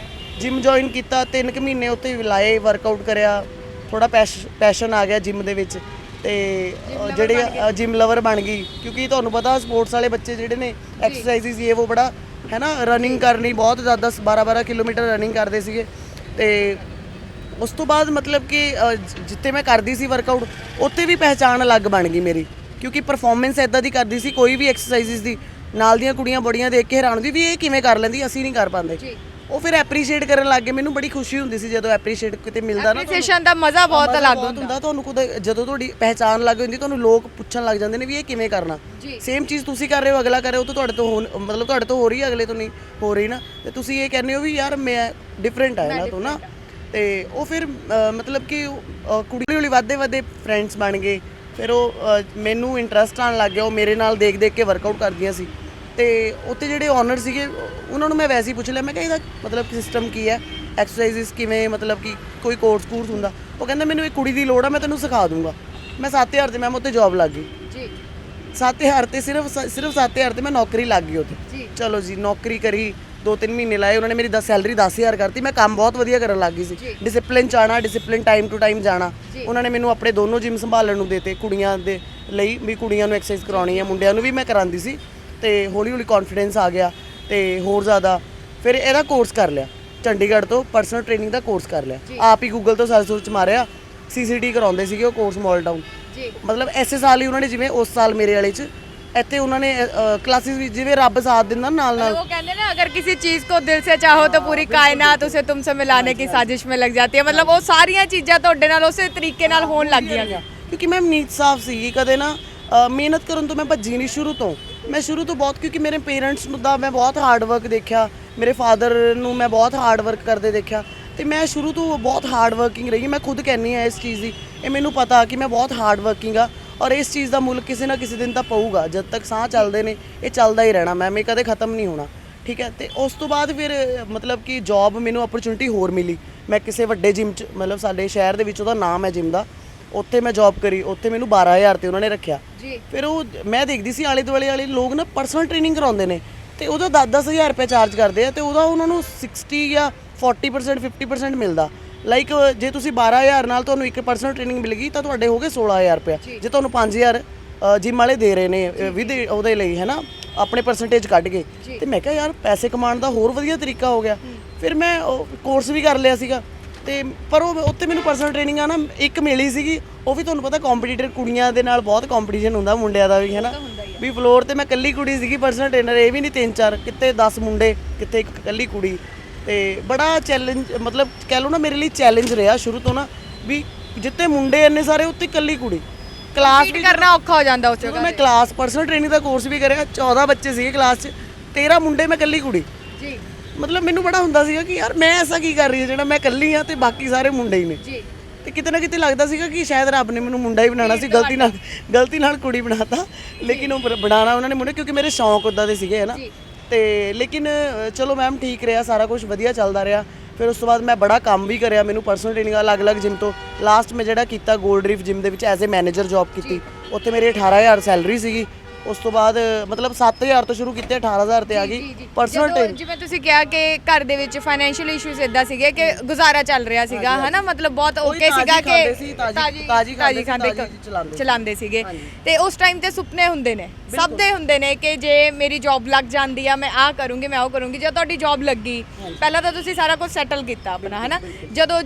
ਜਿਮ ਜੁਆਇਨ ਕੀਤਾ, 3 ਕੁ ਮਹੀਨੇ ਉੱਥੇ ਲਾਏ, ਵਰਕਆਊਟ ਕਰਿਆ, ਥੋੜਾ ਪੈਸ਼ਨ ਆ ਗਿਆ ਜਿਮ ਦੇ ਵਿੱਚ ਤੇ ਜਿਹੜੇ ਜਿਮ ਲਵਰ ਬਣ ਗਈ। ਕਿਉਂਕਿ ਤੁਹਾਨੂੰ ਪਤਾ ਸਪੋਰਟਸ ਵਾਲੇ ਬੱਚੇ ਜਿਹੜੇ ਨੇ ਐਕਸਰਸਾਈਜ਼ਸ ਇਹ ਉਹ ਬੜਾ ਹੈ ਨਾ, ਰਨਿੰਗ ਕਰਨੀ ਬਹੁਤ ਜ਼ਿਆਦਾ 12-12 ਕਿਲੋਮੀਟਰ ਰਨਿੰਗ ਕਰਦੇ ਸੀਗੇ। ਤੇ ਉਸ ਤੋਂ ਬਾਅਦ ਮਤਲਬ ਕਿ ਜਿੱਥੇ ਮੈਂ ਕਰਦੀ ਸੀ ਵਰਕਆਊਟ ਉੱਥੇ ਵੀ ਪਹਿਚਾਣ ਅਲੱਗ ਬਣ ਗਈ ਮੇਰੀ, ਕਿਉਂਕਿ ਪਰਫਾਰਮੈਂਸ ਇਦਾਂ ਦੀ ਕਰਦੀ ਸੀ ਕੋਈ ਵੀ ਐਕਸਰਸਾਈਜ਼ਸ ਦੀ। ਨਾਲ ਦੀਆਂ ਕੁੜੀਆਂ ਬੜੀਆਂ ਦੇਖ ਕੇ ਹੈਰਾਨ ਹੁੰਦੀ ਵੀ ਇਹ ਕਿਵੇਂ ਕਰ ਲੈਂਦੀ, ਅਸੀਂ ਨਹੀਂ ਕਰ ਪਾਉਂਦੇ। ਉਹ ਫਿਰ ਐਪਰੀਸ਼ੀਏਟ ਕਰਨ ਲੱਗ ਗਏ। ਮੈਨੂੰ ਬੜੀ ਖੁਸ਼ੀ ਹੁੰਦੀ ਸੀ ਜਦੋਂ ਐਪਰੀਸ਼ੀਏਟ ਕਿਤੇ ਮਿਲਦਾ ਨਾ। ਐਪਰੀਸ਼ੀਏਸ਼ਨ ਦਾ ਮਜ਼ਾ ਬਹੁਤ ਅਲੱਗ ਹੁੰਦਾ ਤੁਹਾਨੂੰ ਖੁਦ, ਜਦੋਂ ਤੁਹਾਡੀ ਪਹਿਚਾਣ ਲੱਗ ਹੁੰਦੀ ਤੁਹਾਨੂੰ ਲੋਕ ਪੁੱਛਣ ਲੱਗ ਜਾਂਦੇ ਨੇ ਵੀ ਇਹ ਕਿਵੇਂ ਕਰਨਾ। ਸੇਮ ਚੀਜ਼ ਤੁਸੀਂ ਕਰ ਰਹੇ ਹੋ, ਅਗਲਾ ਕਰ ਰਿਹਾ, ਉਹ ਤਾਂ ਤੁਹਾਡੇ ਤੋਂ ਮਤਲਬ ਤੁਹਾਡੇ ਤੋਂ ਹੋ ਰਹੀ ਹੈ, ਅਗਲੇ ਤੋਂ ਨਹੀਂ ਹੋ ਰਹੀ ਨਾ। ਤੇ ਤੁਸੀਂ ਇਹ ਕਹਿੰਦੇ ਹੋ ਵੀ ਯਾਰ ਮੈਂ ਡਿਫਰੈਂਟ ਆ ਇਹਨਾਂ ਤੋਂ ਨਾ। ਤੇ ਉਹ ਫਿਰ ਮਤਲਬ ਕਿ ਕੁੜੀ ਹੌਲੀ ਵੱਧਦੇ ਫਰੈਂਡਸ ਬਣ ਗਏ। ਫਿਰ ਉਹ ਮੈਨੂੰ ਇੰਟਰਸਟ ਆਉਣ ਲੱਗ ਗਿਆ। ਉਹ ਮੇਰੇ ਨਾਲ ਦੇਖ ਕੇ ਵਰਕਆਊਟ ਕਰਦੀਆਂ ਸੀ ਤੇ ਉੱਥੇ ਜਿਹੜੇ ਓਨਰ ਸੀਗੇ ਉਹਨਾਂ ਨੂੰ ਮੈਂ ਵੈਸੇ ਹੀ ਪੁੱਛ ਲਿਆ, ਮੈਂ ਕਿਹਾ ਇਹਦਾ ਮਤਲਬ ਸਿਸਟਮ ਕੀ ਹੈ, ਐਕਸਰਸਾਈਜ਼ਸ ਕਿਵੇਂ, ਮਤਲਬ ਕਿ ਕੋਈ ਕੋਰਸ ਹੁੰਦਾ। ਉਹ ਕਹਿੰਦਾ ਮੈਨੂੰ ਇੱਕ ਕੁੜੀ ਦੀ ਲੋੜ ਆ, ਮੈਂ ਤੈਨੂੰ ਸਿਖਾ ਦੂੰਗਾ। ਮੈਂ 7000 ਤੇ ਮੈਮ ਉੱਥੇ ਜੌਬ ਲੱਗ ਗਈ ਜੀ। 7000 ਤੇ ਸਿਰਫ 7000 ਤੇ ਮੈਂ ਨੌਕਰੀ ਲੱਗ ਗਈ ਉੱਥੇ। ਚਲੋ ਜੀ ਨੌਕਰੀ ਕਰੀ, 2-3 ਮਹੀਨੇ ਲਾਏ। ਉਹਨਾਂ ਨੇ ਮੇਰੀ ਸੈਲਰੀ 10000 ਕਰਤੀ। ਮੈਂ ਕੰਮ ਬਹੁਤ ਵਧੀਆ ਕਰਨ ਲੱਗ ਗਈ ਸੀ। ਡਿਸਪਲਿਨ ਚ ਆਉਣਾ, ਡਿਸਪਲਿਨ ਟਾਈਮ ਟੂ ਟਾਈਮ ਜਾਣਾ। ਉਹਨਾਂ ਨੇ ਮੈਨੂੰ ਆਪਣੇ ਦੋਨੋਂ ਜਿਮ ਸੰਭਾਲਣ ਨੂੰ ਦੇਤੇ ਕੁੜੀਆਂ ਦੇ ਲਈ ਵੀ, ਕੁੜੀਆਂ ਨੂੰ ਐਕਸਰਸਾਈਜ਼ ਕਰਾਉਣੀ ਹੈ, ਮੁੰਡਿਆਂ ਨੂੰ ਵੀ ਮੈਂ ਕਰਾਉਂਦੀ ਸੀ। ਤੇ ਹੌਲੀ ਕੌਨਫੀਡੈਂਸ ਆ ਗਿਆ ਤੇ ਹੋਰ ਜ਼ਿਆਦਾ ਫਿਰ ਇਹਦਾ ਕੋਰਸ ਕਰ ਲਿਆ। ਚੰਡੀਗੜ੍ਹ ਤੋਂ ਪਰਸਨਲ ਟ੍ਰੇਨਿੰਗ ਦਾ ਕੋਰਸ ਕਰ ਲਿਆ। ਆਪ ਹੀ ਗੂਗਲ ਤੋਂ ਸਰਚ ਮਾਰਿਆ, CCT ਕਰਾਉਂਦੇ ਸੀਗੇ ਉਹ ਕੋਰਸ ਮਾਲ ਟਾਊਨ। ਮਤਲਬ ਐਸੇ ਸਾਲ ਹੀ ਉਹਨਾਂ ਨੇ, ਜਿਵੇਂ ਉਸ ਸਾਲ ਮੇਰੇ ਵਾਲੇ 'ਚ ਇੱਥੇ ਉਹਨਾਂ ਨੇ ਕਲਾਸਿਸ ਵੀ ਜਿਵੇਂ ਰੱਬ ਸਾਥ ਦਿੰਦਾ ਨਾਲ। वो कहते हैं ना, अगर किसी चीज को दिल से चाहो तो पूरी कायनात उसे तुमसे मिलाने की साजिश में लग जाती है। मतलब वो सारियां चीज़ां ਤੁਹਾਡੇ ਨਾਲ ਉਸੇ ਤਰੀਕੇ ਨਾਲ ਹੋਣ ਲੱਗ ਗਈਆਂ। ਕਿਉਂਕਿ ਮੈਂ ਨੀਤ ਸਾਫ ਸੀਗੀ, ਕਦੇ ਨਾ ਮਿਹਨਤ ਕਰਨ ਤੋਂ ਮੈਂ ਭੱਜੀ ਨਹੀਂ। ਸ਼ੁਰੂ ਤੋਂ ਬਹੁਤ, ਕਿਉਂਕਿ ਮੇਰੇ ਪੇਰੈਂਟਸ ਨੂੰ ਦਾ ਮੈਂ ਬਹੁਤ ਹਾਰਡ ਵਰਕ ਦੇਖਿਆ, ਮੇਰੇ ਫਾਦਰ ਨੂੰ ਮੈਂ ਬਹੁਤ ਹਾਰਡ ਵਰਕ ਕਰਦੇ ਦੇਖਿਆ ਤੇ ਮੈਂ ਸ਼ੁਰੂ ਤੋਂ ਬਹੁਤ ਹਾਰਡ ਵਰਕਿੰਗ ਰਹੀ। ਮੈਂ ਖੁਦ ਕਹਿੰਦੀ ਹਾਂ ਇਸ ਚੀਜ਼ ਦੀ, ਇਹ ਮੈਨੂੰ ਪਤਾ ਕਿ ਮੈਂ ਬਹੁਤ ਹਾਰਡ ਵਰਕਿੰਗ ਆ ਔਰ ਇਸ ਚੀਜ਼ ਦਾ ਮੁੱਲ ਕਿਸੇ ਨਾ ਕਿਸੇ ਦਿਨ ਤਾਂ ਪਊਗਾ। ਜਦ ਤੱਕ ਸਾਹ ਚੱਲਦੇ ਨੇ ਇਹ ਚੱਲਦਾ ਹੀ ਰਹਿਣਾ ਮੈਮ, ਇਹ ਕਦੇ ਖਤਮ ਨਹੀਂ ਹੋਣਾ। ਠੀਕ ਹੈ। ਤੇ ਉਸ ਤੋਂ ਬਾਅਦ ਫਿਰ ਮਤਲਬ ਕਿ ਜੌਬ ਮੈਨੂੰ ਅਪਰਚੁਨਿਟੀ ਹੋਰ ਮਿਲੀ। ਮੈਂ ਕਿਸੇ ਵੱਡੇ ਜਿਮ 'ਚ, ਮਤਲਬ ਸਾਡੇ ਸ਼ਹਿਰ ਦੇ ਵਿੱਚ ਉਹਦਾ ਨਾਮ ਹੈ ਜਿਮ ਦਾ, ਉੱਥੇ ਮੈਂ ਜੌਬ ਕਰੀ। ਉੱਥੇ ਮੈਨੂੰ 12000 ਤੇ ਉਹਨਾਂ ਨੇ ਰੱਖਿਆ। ਫਿਰ ਉਹ ਮੈਂ ਦੇਖਦੀ ਸੀ ਆਲੇ ਦੁਆਲੇ ਵਾਲੇ ਲੋਕ ਨਾ ਪਰਸਨਲ ਟ੍ਰੇਨਿੰਗ ਕਰਾਉਂਦੇ ਨੇ ਤੇ ਉਹਦਾ 10-10000 ਰੁਪਏ ਚਾਰਜ ਕਰਦੇ ਆ ਤੇ ਉਹਦਾ ਉਹਨਾਂ ਨੂੰ 60 ਜਾਂ 40% 50% ਮਿਲਦਾ। ਲਾਈਕ ਜੇ ਤੁਸੀਂ 12000 ਨਾਲ ਤੁਹਾਨੂੰ ਇੱਕ ਪਰਸਨਲ ਟ੍ਰੇਨਿੰਗ ਮਿਲ ਗਈ ਤਾਂ ਤੁਹਾਡੇ ਹੋ ਗਏ 16000 ਰੁਪਏ। ਜੇ ਤੁਹਾਨੂੰ 5000 ਜਿਮ ਵਾਲੇ ਦੇ ਰਹੇ ਨੇ ਵਿਦ ਉਹਦੇ ਲਈ ਹੈ ਨਾ, ਆਪਣੇ ਪਰਸੈਂਟੇਜ ਕੱਢ ਕੇ। ਤੇ ਮੈਂ ਕਿਹਾ ਯਾਰ ਪੈਸੇ ਕਮਾਉਣ ਦਾ ਹੋਰ ਵਧੀਆ ਤਰੀਕਾ ਹੋ ਗਿਆ। ਫਿਰ ਮੈਂ ਕੋਰਸ ਵੀ ਕਰ ਲਿਆ ਸੀਗਾ ਤੇ ਪਰ ਉਹ ਉੱਥੇ ਮੈਨੂੰ ਪਰਸਨਲ ਟ੍ਰੇਨਿੰਗ ਆ ਨਾ ਇੱਕ ਮਿਲੀ ਸੀਗੀ। ਉਹ ਵੀ ਤੁਹਾਨੂੰ ਪਤਾ ਕੰਪੀਟੀਟਰ ਕੁੜੀਆਂ ਦੇ ਨਾਲ ਬਹੁਤ ਕੰਪੀਟੀਸ਼ਨ ਹੁੰਦਾ, ਮੁੰਡਿਆਂ ਦਾ ਵੀ ਹੈ ਨਾ। ਵੀ ਫਲੋਰ ਤੇ ਮੈਂ ਇਕੱਲੀ ਕੁੜੀ ਸੀਗੀ ਪਰਸਨਲ ਟ੍ਰੇਨਰ, ਇਹ ਵੀ ਨਹੀਂ 3-4, ਕਿਤੇ 10 ਮੁੰਡੇ, ਕਿਤੇ ਇੱਕ ਇਕੱਲੀ ਕੁੜੀ। ਤੇ ਬੜਾ ਚੈਲੰਜ, ਮਤਲਬ ਕਹਿ ਲਓ ਨਾ ਮੇਰੇ ਲਈ ਚੈਲੰਜ ਰਿਹਾ ਸ਼ੁਰੂ ਤੋਂ ਨਾ, ਵੀ ਜਿੱਤੇ ਮੁੰਡੇ ਇੰਨੇ ਸਾਰੇ ਉੱਤੇ ਇਕੱਲੀ ਕੁੜੀ। ਕਲਾਸ ਵੀ ਕਰਨਾ ਔਖਾ ਹੋ ਜਾਂਦਾ ਉਸ ਜਗ੍ਹਾ। ਮੈਂ ਕਲਾਸ ਪਰਸਨਲ ਟ੍ਰੇਨਿੰਗ ਦਾ ਕੋਰਸ ਵੀ ਕਰਿਆ, 14 ਬੱਚੇ ਸੀਗੇ ਕਲਾਸ 'ਚ, 13 ਮੁੰਡੇ, ਮੈਂ ਇਕੱਲੀ ਕੁੜੀ ਜੀ। ਮਤਲਬ ਮੈਨੂੰ ਬੜਾ ਹੁੰਦਾ ਸੀਗਾ ਕਿ ਯਾਰ ਮੈਂ ਐਸਾ ਕੀ ਕਰ ਰਹੀ ਹਾਂ ਜਿਹੜਾ ਮੈਂ ਇਕੱਲੀ ਹਾਂ ਤੇ ਬਾਕੀ ਸਾਰੇ ਮੁੰਡੇ ਹੀ ਨੇ। ਤੇ ਕਿਤੇ ਨਾ ਕਿਤੇ ਲੱਗਦਾ ਸੀਗਾ ਕਿ ਸ਼ਾਇਦ ਰੱਬ ਨੇ ਮੈਨੂੰ ਮੁੰਡਾ ਹੀ ਬਣਾਉਣਾ ਸੀ, ਗਲਤੀ ਨਾਲ ਕੁੜੀ ਬਣਾਤਾ। ਲੇਕਿਨ ਉਹ ਬਣਾਉਣਾ ਉਹਨਾਂ ਨੇ ਮੁੰਡੇ, ਕਿਉਂਕਿ ਮੇਰੇ ਸ਼ੌਂਕ ਉੱਦਾਂ ਦੇ ਸੀਗੇ ਹੈ ਨਾ। ਤੇ ਲੇਕਿਨ ਚਲੋ ਮੈਮ ਠੀਕ ਰਿਹਾ, ਸਾਰਾ ਕੁਝ ਵਧੀਆ ਚੱਲਦਾ ਰਿਹਾ। ਫਿਰ ਉਸ ਤੋਂ ਬਾਅਦ ਮੈਂ ਬੜਾ ਕੰਮ ਵੀ ਕਰਿਆ, ਮੈਨੂੰ ਪਰਸਨਲ ਟ੍ਰੇਨਿੰਗ ਅਲੱਗ-ਅਲੱਗ ਜਿਮ ਤੋਂ। ਲਾਸਟ ਮੈਂ ਜਿਹੜਾ ਕੀਤਾ ਗੋਲਡ ਰੀਫ ਜਿਮ ਦੇ ਵਿੱਚ ਐਜ਼ ਅ ਮੈਨੇਜਰ ਜੌਬ ਕੀਤੀ। ਉੱਥੇ ਮੇਰੀ 18,000 ਸੈਲਰੀ ਸੀਗੀ। ਉਸ ਤੋਂ ਬਾਅਦ ਮਤਲਬ 7,000 ਤੋਂ ਸ਼ੁਰੂ ਕੀਤੇ, 18,000 ਤੇ ਆ ਗਈ ਪਰਸਨਲ ਟ੍ਰੇਨ। ਜਿਵੇਂ ਤੁਸੀਂ ਕਿਹਾ ਕਿ ਘਰ ਦੇ ਵਿੱਚ ਫਾਈਨੈਂਸ਼ੀਅਲ ਇਸ਼ੂਜ਼ ਇਦਾਂ ਸੀਗੇ ਕਿ ਗੁਜ਼ਾਰਾ ਚੱਲ ਰਿਹਾ ਸੀਗਾ ਹਨਾ, ਮਤਲਬ ਬਹੁਤ ਓਕੇ ਸੀਗਾ ਕਿ ਤਾਜੀ ਖਾਂਦੇ ਚਲਾਉਂਦੇ ਸੀਗੇ। ਤੇ ਉਸ ਟਾਈਮ ਤੇ ਸੁਪਨੇ ਹੁੰਦੇ ਨੇ, ਸਭ ਦੇ ਹੁੰਦੇ ਨੇ ਕਿ ਜੇ ਮੇਰੀ ਜੌਬ ਲੱਗ ਜਾਂਦੀ ਆ ਮੈਂ ਆਹ ਕਰੂੰਗੀ, ਮੈਂ ਉਹ ਕਰੂੰਗੀ। ਜੇ ਤੁਹਾਡੀ ਜੌਬ ਲੱਗੀ, ਪਹਿਲਾਂ ਤਾਂ ਤੁਸੀਂ ਸਾਰਾ ਕੁਝ ਸੈਟਲ ਕੀਤਾ ਆਪਣਾ ਹਨਾ। ਜਦੋਂ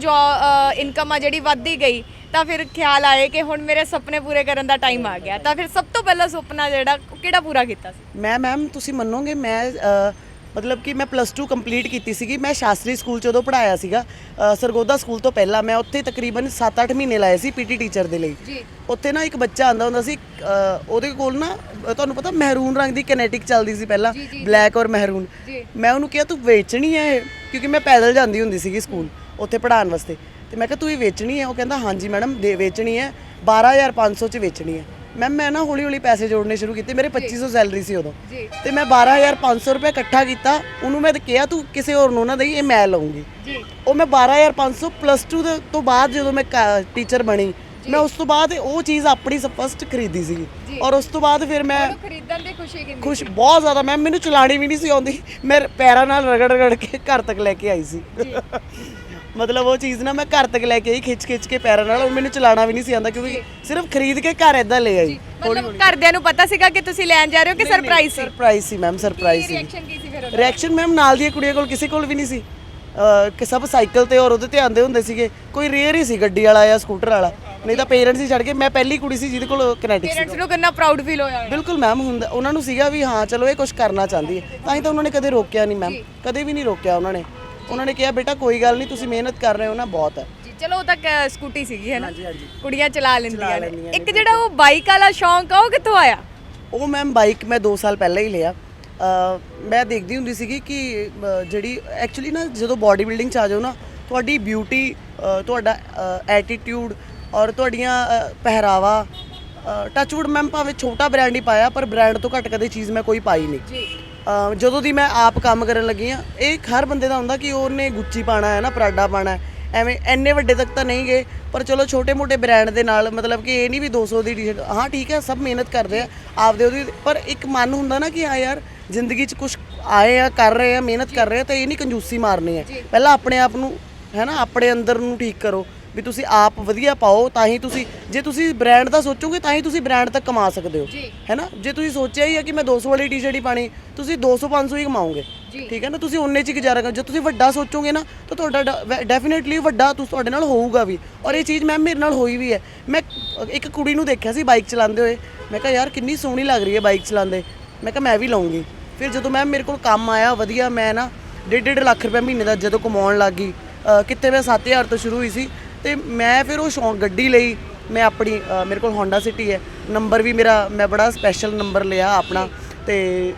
ਇਨਕਮ ਆ ਜਿਹੜੀ ਵੱਧਦੀ ਗਈ ਤਾਂ ਫਿਰ ਖਿਆਲ ਆਏ ਕਿ ਹੁਣ ਮੇਰੇ ਸੁਪਨੇ ਪੂਰੇ ਕਰਨ ਦਾ ਟਾਈਮ ਆ ਗਿਆ। ਤਾਂ ਫਿਰ ਸਭ ਤੋਂ ਪਹਿਲਾ ਸੁਪਨਾ ਜਿਹੜਾ ਕਿਹੜਾ ਪੂਰਾ ਕੀਤਾ ਸੀ? ਮੈਮ ਤੁਸੀਂ ਮੰਨੋਗੇ, ਮੈਂ ਮਤਲਬ ਕਿ ਮੈਂ +2 ਕੰਪਲੀਟ ਕੀਤੀ ਸੀਗੀ। ਮੈਂ ਸ਼ਾਸਤਰੀ ਸਕੂਲ 'ਚ ਉਦੋਂ ਪੜ੍ਹਾਇਆ ਸੀਗਾ, ਸਰਗੋਦਾ ਸਕੂਲ ਤੋਂ ਪਹਿਲਾਂ। ਮੈਂ ਉੱਥੇ ਤਕਰੀਬਨ 7-8 ਮਹੀਨੇ ਲਾਏ ਸੀ ਪੀਟੀ ਟੀਚਰ ਦੇ ਲਈ। ਉੱਥੇ ਨਾ ਇੱਕ ਬੱਚਾ ਆਂਦਾ ਹੁੰਦਾ ਸੀ, ਉਹਦੇ ਕੋਲ ਨਾ ਤੁਹਾਨੂੰ ਪਤਾ ਮਹਿਰੂਨ ਰੰਗ ਦੀ ਕੈਨੇਟਿਕ ਚੱਲਦੀ ਸੀ ਪਹਿਲਾਂ, ਬਲੈਕ ਔਰ ਮਹਿਰੂਨ। ਮੈਂ ਉਹਨੂੰ ਕਿਹਾ ਤੂੰ ਵੇਚਣੀ ਹੈ ਇਹ, ਕਿਉਂਕਿ ਮੈਂ ਪੈਦਲ ਜਾਂਦੀ ਹੁੰਦੀ ਸੀਗੀ ਸਕੂਲ ਉੱਥੇ ਪੜ੍ਹਾਉਣ ਵਾਸਤੇ। ਤੇ ਮੈਂ ਕਿਹਾ ਤੂੰ ਇਹ ਵੇਚਣੀ ਹੈ? ਉਹ ਕਹਿੰਦਾ ਹਾਂਜੀ ਮੈਡਮ ਵੇਚਣੀ ਹੈ, 12,500 'ਚ ਵੇਚਣੀ ਹੈ। ਮੈਂ ਨਾ ਹੌਲੀ ਹੌਲੀ ਪੈਸੇ ਜੋੜਨੇ ਸ਼ੁਰੂ ਕੀਤੇ। ਮੇਰੇ 2500 ਸੈਲਰੀ ਸੀ ਉਦੋਂ, ਤੇ ਮੈਂ 12,500 ਰੁਪਏ ਇਕੱਠਾ ਕੀਤਾ। ਉਹਨੂੰ ਮੈਂ ਕਿਹਾ ਤੂੰ ਕਿਸੇ ਹੋਰ ਨੂੰ ਨਾ ਦੇਈ, ਇਹ ਮੈਂ ਲਵਾਂਗੀ। ਉਹ ਮੈਂ 12,500 +2 ਤੋਂ ਬਾਅਦ ਜਦੋਂ ਮੈਂ ਟੀਚਰ ਬਣੀ, ਮੈਂ ਉਸ ਤੋਂ ਬਾਅਦ ਉਹ ਚੀਜ਼ ਆਪਣੀ ਫਸਟ ਖਰੀਦੀ ਸੀ। ਔਰ ਉਸ ਤੋਂ ਬਾਅਦ ਫਿਰ ਮੈਂ ਖਰੀਦਣ ਦੀ ਖੁਸ਼ੀ ਕਿੰਨੀ ਖੁਸ਼ ਬਹੁਤ ਜ਼ਿਆਦਾ। ਮੈਨੂੰ ਚਲਾਣੀ ਵੀ ਨਹੀਂ ਸੀ ਆਉਂਦੀ, ਮੈਂ ਪੈਰਾਂ ਨਾਲ ਰਗੜ ਕੇ ਘਰ ਤੱਕ ਲੈ ਕੇ ਆਈ ਸੀ। ਮਤਲਬ ਉਹ ਚੀਜ਼ ਨਾ ਮੈਂ ਘਰ ਤੱਕ ਲੈ ਕੇ ਆਈ ਖਿੱਚ ਕੇ ਪੈਰਾਂ ਨਾਲ। ਮੈਨੂੰ ਚਲਾਉਣਾ ਵੀ ਨਹੀਂ ਸੀ ਆਉਂਦਾ, ਕਿਉਂਕਿ ਸਿਰਫ ਖਰੀਦ ਕੇ ਘਰ ਏਦਾਂ ਲੈ ਆਈ। ਮਤਲਬ ਘਰਦਿਆਂ ਨੂੰ ਪਤਾ ਸੀਗਾ ਕਿ ਤੁਸੀਂ ਲੈਣ ਜਾ ਰਹੇ ਹੋ ਕਿ ਸਰਪ੍ਰਾਈਜ਼ ਸੀ? ਸਰਪ੍ਰਾਈਜ਼ ਸੀ ਮੈਮ, ਸਰਪ੍ਰਾਈਜ਼ ਸੀ। ਰਿਐਕਸ਼ਨ ਕੀ ਸੀ ਫਿਰ? ਰਿਐਕਸ਼ਨ ਮੈਮ ਨਾਲ ਦੀਆਂ ਕੁੜੀਆਂ ਕੋਲ ਕਿਸੇ ਕੋਲ ਵੀ ਨਹੀਂ ਸੀ, ਕਿ ਸਭ ਸਾਈਕਲ ਤੇ ਔਰ ਉਹਦੇ ਤੇ ਆਉਂਦੇ ਹੁੰਦੇ ਸੀਗੇ। ਕੋਈ ਰੇਅਰ ਹੀ ਸੀ ਗੱਡੀ ਵਾਲਾ ਜਾਂ ਸਕੂਟਰ ਵਾਲਾ, ਨਹੀਂ ਤਾਂ ਪੇਰੈਂਟਸ ਹੀ ਛੱਡ ਕੇ ਮੈਂ ਪਹਿਲੀ ਕੁੜੀ ਸੀ ਜਿਹਦੇ ਕੋਲ ਕਨੈਟਿਕ ਸੀ। ਪੇਰੈਂਟਸ ਨੂੰ ਕਿੰਨਾ ਪ੍ਰਾਊਡ ਫੀਲ ਹੋਇਆ? ਬਿਲਕੁਲ ਮੈਮ, ਹੁੰਦਾ ਉਹਨਾਂ ਨੂੰ ਸੀਗਾ ਵੀ ਹਾਂ ਚਲੋ ਇਹ ਕੁਝ ਕਰਨਾ ਚਾਹੁੰਦੀ ਹੈ। ਤਾਂ ਹੀ ਤਾਂ ਉਹਨਾਂ ਨੇ ਕਦੇ ਰੋਕਿਆ ਨਹੀਂ ਮੈਮ, ਕਦੇ ਵੀ ਨਹੀਂ ਰੋਕਿਆ ਉਹਨਾਂ ਨੇ ਕਿਹਾ ਬੇਟਾ ਕੋਈ ਗੱਲ ਨਹੀਂ, ਤੁਸੀਂ ਮਿਹਨਤ ਕਰ ਰਹੇ ਹੋ ਨਾ, ਬਹੁਤ ਹੈ। ਚਲੋ ਉਹ ਤੱਕ ਸਕੂਟੀ ਸੀਗੀ ਹੈ ਨਾ, ਹਾਂਜੀ। ਕੁੜੀਆਂ ਚਲਾ ਲੈਂਦੀਆਂ ਨੇ। ਇੱਕ ਜਿਹੜਾ ਉਹ ਬਾਈਕ ਵਾਲਾ ਸ਼ੌਂਕ ਆ ਉਹ ਕਿੱਥੋਂ ਆਇਆ? ਉਹ ਮੈਮ ਬਾਈਕ ਮੈਂ 2 ਸਾਲ ਪਹਿਲਾਂ ਹੀ ਲਿਆ। ਮੈਂ ਦੇਖਦੀ ਹੁੰਦੀ ਸੀਗੀ ਕਿ ਜਿਹੜੀ ਐਕਚੁਅਲੀ ਨਾ ਜਦੋਂ ਬਾਡੀ ਬਿਲਡਿੰਗ 'ਚ ਆ ਜਾਓ ਨਾ, ਤੁਹਾਡੀ ਬਿਊਟੀ, ਤੁਹਾਡਾ ਐਟੀਟਿਊਡ ਔਰ ਤੁਹਾਡੀਆਂ ਪਹਿਰਾਵਾ, ਟੱਚਵੁੱਡ ਮੈਮ ਭਾਵੇਂ ਛੋਟਾ ਬ੍ਰਾਂਡ ਹੀ ਪਾਇਆ, ਪਰ ਬ੍ਰਾਂਡ ਤੋਂ ਘੱਟ ਕਦੇ ਚੀਜ਼ ਮੈਂ ਕੋਈ ਪਾਈ ਨਹੀਂ। ਜਦੋਂ ਦੀ ਮੈਂ ਆਪ ਕੰਮ ਕਰਨ ਲੱਗੀ ਹਾਂ, ਇਹ ਹਰ ਬੰਦੇ ਦਾ ਹੁੰਦਾ ਕਿ ਉਹਨੇ ਗੁੱਚੀ ਪਾਣਾ ਹੈ ਨਾ, ਪਰਾਡਾ ਪਾਣਾ ਹੈ। ਐਵੇਂ ਇੰਨੇ ਵੱਡੇ ਤੱਕ ਤਾਂ ਨਹੀਂ ਗਏ, ਪਰ ਚਲੋ ਛੋਟੇ-ਮੋਟੇ ਬ੍ਰਾਂਡ ਦੇ ਨਾਲ, ਮਤਲਬ ਕਿ ਇਹ ਨਹੀਂ ਵੀ 200 ਦੀ ਟੀ-ਸ਼ਰਟ। ਹਾਂ ਠੀਕ ਹੈ, ਸਭ ਮਿਹਨਤ ਕਰਦੇ ਆ ਆਪਦੇ ਉਹਦੀ, ਪਰ ਇੱਕ ਮਨ ਹੁੰਦਾ ਨਾ ਕਿ ਹਾਂ ਯਾਰ ਜ਼ਿੰਦਗੀ 'ਚ ਕੁਝ ਆਏ ਆ, ਕਰ ਰਹੇ ਆ, ਮਿਹਨਤ ਕਰ ਰਹੇ ਆ, ਤਾਂ ਇਹ ਨਹੀਂ ਕੰਜੂਸੀ ਮਾਰਨੀ ਹੈ। ਪਹਿਲਾਂ ਆਪਣੇ ਆਪ ਨੂੰ ਹੈ ਨਾ, ਆਪਣੇ ਅੰਦਰ ਨੂੰ ਠੀਕ ਕਰੋ ਵੀ ਤੁਸੀਂ ਆਪ ਵਧੀਆ ਪਾਓ, ਤਾਂ ਹੀ ਤੁਸੀਂ, ਜੇ ਤੁਸੀਂ ਬ੍ਰਾਂਡ ਦਾ ਸੋਚੋਗੇ ਤਾਂ ਹੀ ਤੁਸੀਂ ਬ੍ਰਾਂਡ ਤੱਕ ਕਮਾ ਸਕਦੇ ਹੋ, ਹੈ ਨਾ। ਜੇ ਤੁਸੀਂ ਸੋਚਿਆ ਹੀ ਹੈ ਕਿ ਮੈਂ 200 ਵਾਲੀ ਟੀ-ਸ਼ਰਟ ਹੀ ਪਾਣੀ, ਤੁਸੀਂ 200-500 ਹੀ ਕਮਾਓਗੇ, ਠੀਕ ਹੈ ਨਾ। ਤੁਸੀਂ ਉਹਨੇ 'ਚ ਹੀ ਗੁਜ਼ਾਰਾ ਕਰੋ। ਜੇ ਤੁਸੀਂ ਵੱਡਾ ਸੋਚੋਗੇ ਨਾ ਤਾਂ ਤੁਹਾਡਾ ਡੈਫੀਨੇਟਲੀ ਵੱਡਾ ਤੁਹਾਡੇ ਨਾਲ ਹੋਊਗਾ ਵੀ। ਔਰ ਇਹ ਚੀਜ਼ ਮੈਮ ਮੇਰੇ ਨਾਲ ਹੋਈ ਵੀ ਹੈ। ਮੈਂ ਇੱਕ ਕੁੜੀ ਨੂੰ ਦੇਖਿਆ ਸੀ ਬਾਈਕ ਚਲਾਉਂਦੇ ਹੋਏ, ਮੈਂ ਕਿਹਾ ਯਾਰ ਕਿੰਨੀ ਸੋਹਣੀ ਲੱਗ ਰਹੀ ਹੈ ਬਾਈਕ ਚਲਾਉਂਦੇ, ਮੈਂ ਕਿਹਾ ਮੈਂ ਵੀ ਲਵਾਂਗੀ। ਫਿਰ ਜਦੋਂ ਮੈਮ ਮੇਰੇ ਕੋਲ ਕੰਮ ਆਇਆ ਵਧੀਆ, ਮੈਂ ਨਾ 1.5 ਲੱਖ ਰੁਪਏ ਮਹੀਨੇ ਦਾ ਜਦੋਂ ਕਮਾਉਣ ਲੱਗ ਗਈ, ਕਿਤੇ ਮੈਂ 7,000 ਤੋਂ ਸ਼ੁਰੂ ਹੋਈ ਸੀ। ਤੇ ਮੈਂ ਫਿਰ ਉਹ ਸ਼ੌਂਕ ਗੱਡੀ ਲਈ ਮੈਂ ਆਪਣੀ, ਮੇਰੇ ਕੋਲ ਹੋਂਡਾ ਸਿਟੀ ਹੈ, ਨੰਬਰ ਵੀ ਮੇਰਾ, ਮੈਂ ਬੜਾ ਸਪੈਸ਼ਲ ਨੰਬਰ ਲਿਆ ਆਪਣਾ। ਤੇ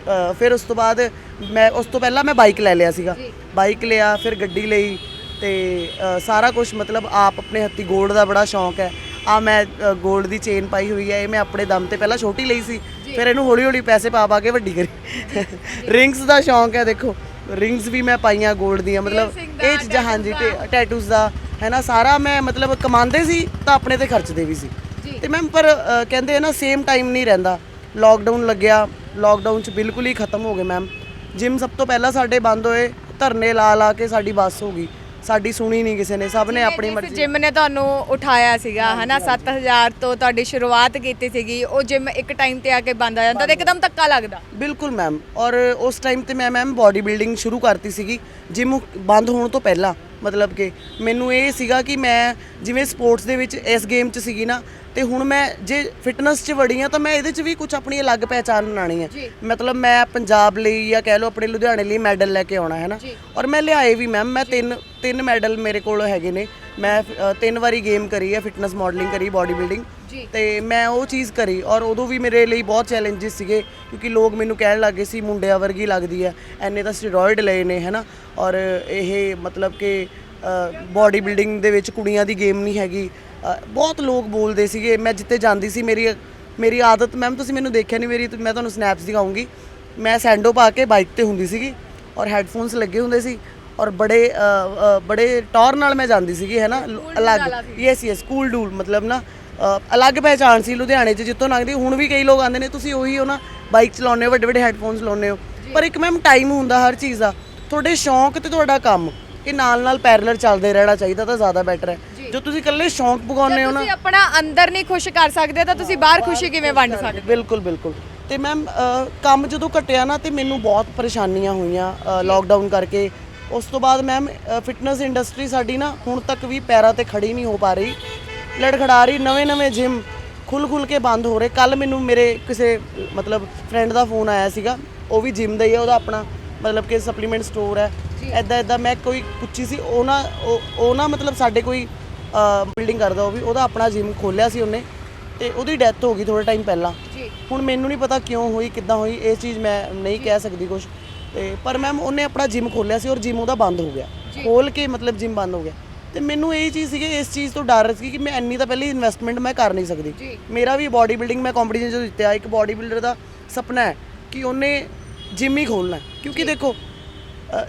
ਫਿਰ ਉਸ ਤੋਂ ਬਾਅਦ ਮੈਂ ਉਸ ਤੋਂ ਪਹਿਲਾਂ ਮੈਂ ਬਾਈਕ ਲੈ ਲਿਆ ਸੀਗਾ, ਬਾਈਕ ਲਿਆ, ਫਿਰ ਗੱਡੀ ਲਈ, ਤੇ ਸਾਰਾ ਕੁਝ ਮਤਲਬ ਆਪ ਆਪਣੇ ਹੱਥੀ। ਗੋਲਡ ਦਾ ਬੜਾ ਸ਼ੌਂਕ ਹੈ, ਆ ਮੈਂ ਗੋਲਡ ਦੀ ਚੇਨ ਪਾਈ ਹੋਈ ਹੈ, ਇਹ ਮੈਂ ਆਪਣੇ ਦਮ ਤੇ ਪਹਿਲਾਂ ਛੋਟੀ ਲਈ ਸੀ, ਫਿਰ ਇਹਨੂੰ ਹੌਲੀ ਹੌਲੀ ਪੈਸੇ ਪਾ ਕੇ ਵੱਡੀ ਕਰੀ। ਰਿੰਗਸ ਦਾ ਸ਼ੌਂਕ ਹੈ, ਦੇਖੋ ਰਿੰਗਸ ਵੀ ਮੈਂ ਪਾਈਆਂ ਗੋਲਡ ਦੀਆਂ, ਮਤਲਬ ਇਹ ਚੀਜ਼ਾਂ। ਹਾਂਜੀ, ਤੇ ਟੈਟੂਜ਼ ਦਾ ਹੈ ਨਾ, ਸਾਰਾ ਮੈਂ ਮਤਲਬ ਕਮਾਉਂਦੇ ਸੀ ਤਾਂ ਆਪਣੇ ਤੇ ਖਰਚਦੇ ਵੀ ਸੀ। ਤੇ ਮੈਮ ਪਰ ਕਹਿੰਦੇ ਆ ਨਾ ਸੇਮ ਟਾਈਮ ਨਹੀਂ ਰਹਿੰਦਾ। ਲੋਕਡਾਊਨ ਲੱਗਿਆ, ਲੋਕਡਾਊਨ 'ਚ ਬਿਲਕੁਲ ਹੀ ਖਤਮ ਹੋ ਗਏ ਮੈਮ। ਜਿਮ ਸਭ ਤੋਂ ਪਹਿਲਾਂ ਸਾਡੇ ਬੰਦ ਹੋਏ, ਧਰਨੇ ਲਾ ਕੇ ਸਾਡੀ ਬੱਸ ਹੋ ਗਈ, ਸਾਡੀ ਸੁਣੀ ਨਹੀਂ ਕਿਸੇ ਨੇ, ਸਭ ਨੇ ਆਪਣੀ ਮਰਜ਼ੀ। ਜਿਮ ਨੇ ਤੁਹਾਨੂੰ ਉਠਾਇਆ ਸੀਗਾ ਹਨਾ, 7,000 ਤੋਂ ਤੁਹਾਡੀ ਸ਼ੁਰੂਆਤ ਕੀਤੀ ਸੀਗੀ, ਉਹ ਜਿਮ ਇੱਕ ਟਾਈਮ ਤੇ ਆ ਕੇ ਬੰਦ ਆ ਜਾਂਦਾ ਤੇ ਇੱਕਦਮ ਧੱਕਾ ਲੱਗਦਾ। ਬਿਲਕੁਲ ਮੈਮ, ਔਰ ਉਸ ਟਾਈਮ ਤੇ ਮੈਂ ਮੈਮ ਬਾਡੀ ਬਿਲਡਿੰਗ ਸ਼ੁਰੂ ਕਰਤੀ ਸੀਗੀ ਜਿਮ ਬੰਦ ਹੋਣ ਤੋਂ ਪਹਿਲਾਂ। ਮਤਲਬ ਕਿ ਮੈਨੂੰ ਇਹ ਸੀਗਾ ਕਿ ਮੈਂ ਜਿਵੇਂ ਸਪੋਰਟਸ ਦੇ ਵਿੱਚ ਇਸ ਗੇਮ 'ਚ ਸੀਗੀ ਨਾ, ਤੇ ਹੁਣ ਮੈਂ ਜੇ ਫਿਟਨੈਸ 'ਚ ਵੜੀ ਹਾਂ ਤਾਂ ਮੈਂ ਇਹਦੇ 'ਚ ਵੀ ਕੁਝ ਆਪਣੀ ਅਲੱਗ ਪਹਿਚਾਣ ਬਣਾਉਣੀ ਹੈ। ਮਤਲਬ ਮੈਂ ਪੰਜਾਬ ਲਈ ਜਾਂ ਕਹਿ ਲਓ ਆਪਣੇ ਲੁਧਿਆਣੇ ਲਈ ਮੈਡਲ ਲੈ ਕੇ ਆਉਣਾ ਹੈ ਨਾ, ਔਰ ਮੈਂ ਲਿਆਏ ਵੀ ਮੈਮ। ਮੈਂ ਤਿੰਨ ਮੈਡਲ ਮੇਰੇ ਕੋਲ ਹੈਗੇ ਨੇ। ਮੈਂ 3 ਵਾਰੀ ਗੇਮ ਕਰੀ ਹੈ, ਫਿਟਨੈਸ ਮਾਡਲਿੰਗ ਕਰੀ, ਬਾਡੀ ਬਿਲਡਿੰਗ, ਤੇ ਮੈਂ ਉਹ ਚੀਜ਼ ਕਰੀ। ਔਰ ਉਦੋਂ ਵੀ ਮੇਰੇ ਲਈ ਬਹੁਤ ਚੈਲੰਜਸ ਸੀਗੇ, ਕਿਉਂਕਿ ਲੋਕ ਮੈਨੂੰ ਕਹਿਣ ਲੱਗੇ ਸੀ ਮੁੰਡਿਆਂ ਵਰਗੀ ਲੱਗਦੀ ਹੈ, ਐਨੇ ਤਾਂ ਸਟੀਰੋਇਡ ਲਏ ਨੇ ਹੈ ਨਾ, ਔਰ ਇਹ ਮਤਲਬ ਕਿ ਬਾਡੀ ਬਿਲਡਿੰਗ ਦੇ ਵਿੱਚ ਕੁੜੀਆਂ ਦੀ ਗੇਮ ਨਹੀਂ ਹੈਗੀ। ਬਹੁਤ ਲੋਕ ਬੋਲਦੇ ਸੀਗੇ। ਮੈਂ ਜਿੱਥੇ ਜਾਂਦੀ ਸੀ ਮੇਰੀ ਆਦਤ ਮੈਮ ਤੁਸੀਂ ਮੈਨੂੰ ਦੇਖਿਆ ਨਹੀਂ ਮੇਰੀ, ਮੈਂ ਤੁਹਾਨੂੰ ਸਨੈਪਸ ਦਿਖਾਉਂਗੀ। ਮੈਂ ਸੈਂਡੋ ਪਾ ਕੇ ਬਾਈਕ ਤੇ ਹੁੰਦੀ ਸੀਗੀ ਔਰ ਹੈੱਡਫੋਨਸ ਲੱਗੇ ਹੁੰਦੇ ਸੀ ਔਰ ਬੜੇ ਟੌਰ ਨਾਲ ਮੈਂ ਜਾਂਦੀ ਸੀਗੀ ਹੈ ਨਾ, ਅਲੱਗ ਯੈਸ ਕੂਲ ਡੂਲ ਮਤਲਬ ਨਾ ਅਲੱਗ ਪਹਿਚਾਣ ਸੀ ਲੁਧਿਆਣੇ 'ਚ ਜਿੱਥੋਂ ਲੰਘਦੀ। ਹੁਣ ਵੀ ਕਈ ਲੋਕ ਆਉਂਦੇ ਨੇ ਤੁਸੀਂ ਉਹੀ ਹੋ ਨਾ, ਬਾਈਕ ਚਲਾਉਂਦੇ ਹੋ, ਵੱਡੇ ਹੈੱਡਫੋਨਸ ਲਾਉਂਦੇ ਹੋ, ਪਰ ਇੱਕ ਮੈਮ ਟਾਈਮ ਹੁੰਦਾ ਹਰ ਚੀਜ਼ ਦਾ। ਤੁਹਾਡੇ ਸ਼ੌਂਕ ਤੇ ਤੁਹਾਡਾ ਕੰਮ ਇਹ ਨਾਲ ਪੈਰਲਲ ਚੱਲਦੇ ਰਹਿਣਾ ਚਾਹੀਦਾ ਤਾਂ ਜ਼ਿਆਦਾ ਬੈਟਰ ਹੈ। ਜੋ ਤੁਸੀਂ ਇਕੱਲੇ ਸ਼ੌਂਕ ਪਗਾਉਂਦੇ ਹੋ ਨਾ, ਤੁਸੀਂ ਆਪਣਾ ਅੰਦਰ ਨਹੀਂ ਖੁਸ਼ ਕਰ ਸਕਦੇ ਤਾਂ ਤੁਸੀਂ ਬਾਹਰ ਖੁਸ਼ੀ ਕਿਵੇਂ ਵੰਡ ਸਕਦੇ? ਬਿਲਕੁਲ। ਤੇ ਮੈਮ ਕੰਮ ਜਦੋਂ ਘਟਿਆ ਨਾ ਤੇ ਮੈਨੂੰ ਬਹੁਤ ਪਰੇਸ਼ਾਨੀਆਂ ਹੋਈਆਂ ਲੋਕਡਾਊਨ ਕਰਕੇ। ਉਸ ਤੋਂ ਬਾਅਦ ਮੈਮ ਫਿਟਨੈਸ ਇੰਡਸਟਰੀ ਸਾਡੀ ਨਾ ਹੁਣ ਤੱਕ ਵੀ ਪੈਰਾਂ ਤੇ ਖੜੀ ਨਹੀਂ ਹੋ ਪਾ ਰਹੀ, ਲੜਖੜਾ ਰਹੀ। ਨਵੇਂ ਜਿਮ ਖੁੱਲ ਕੇ ਬੰਦ ਹੋ ਰਹੇ। ਕੱਲ ਮੈਨੂੰ ਮੇਰੇ ਕਿਸੇ ਮਤਲਬ ਫਰੈਂਡ ਦਾ ਫੋਨ ਆਇਆ ਸੀਗਾ, ਉਹ ਵੀ ਜਿਮ ਦਾ ਹੀ ਹੈ, ਉਹਦਾ ਆਪਣਾ ਮਤਲਬ ਕਿ ਸਪਲੀਮੈਂਟ ਸਟੋਰ ਹੈ। ਇੱਦਾਂ ਮੈਂ ਕੋਈ ਪੁੱਛੀ ਸੀ ਉਹ ਨਾ ਮਤਲਬ ਸਾਡੇ ਕੋਈ ਬਿਲਡਿੰਗ ਕਰਦਾ, ਉਹ ਵੀ ਉਹਦਾ ਆਪਣਾ ਜਿਮ ਖੋਲ੍ਹਿਆ ਸੀ ਉਹਨੇ, ਤੇ ਉਹਦੀ ਡੈਥ ਹੋ ਗਈ ਥੋੜੇ ਟਾਈਮ ਪਹਿਲਾਂ। ਹੁਣ ਮੈਨੂੰ ਨਹੀਂ ਪਤਾ ਕਿਉਂ ਹੋਈ, ਕਿੱਦਾਂ ਹੋਈ, ਇਹ ਚੀਜ਼ ਮੈਂ ਨਹੀਂ ਕਹਿ ਸਕਦੀ ਕੁਝ। ਤੇ ਪਰ ਮੈਮ ਉਹਨੇ ਆਪਣਾ ਜਿਮ ਖੋਲ੍ਹਿਆ ਸੀ ਔਰ ਜਿਮ ਉਹਦਾ ਬੰਦ ਹੋ ਗਿਆ, ਖੋਲ੍ਹ ਕੇ ਮਤਲਬ ਜਿਮ ਬੰਦ ਹੋ ਗਿਆ। ਤੇ ਮੈਨੂੰ ਇਹ ਚੀਜ਼ ਸੀਗੀ, ਇਸ ਚੀਜ਼ ਤੋਂ ਡਰ ਸੀ ਕਿ ਮੈਂ ਇੰਨੀ ਤਾਂ ਪਹਿਲੇ ਇਨਵੈਸਟਮੈਂਟ ਮੈਂ ਕਰ ਨਹੀਂ ਸਕਦੀ। ਮੇਰਾ ਵੀ ਬਾਡੀ ਬਿਲਡਿੰਗ ਮੈਂ ਕੰਪੀਟੀਸ਼ਨ 'ਚ ਜਿੱਤਿਆ। ਇੱਕ ਬਾਡੀ ਬਿਲਡਰ ਦਾ ਸੁਪਨਾ ਹੈ ਕਿ ਉਹਨੇ ਜਿਮ ਹੀ ਖੋਲ੍ਹਣਾ, ਕਿਉਂਕਿ ਦੇਖੋ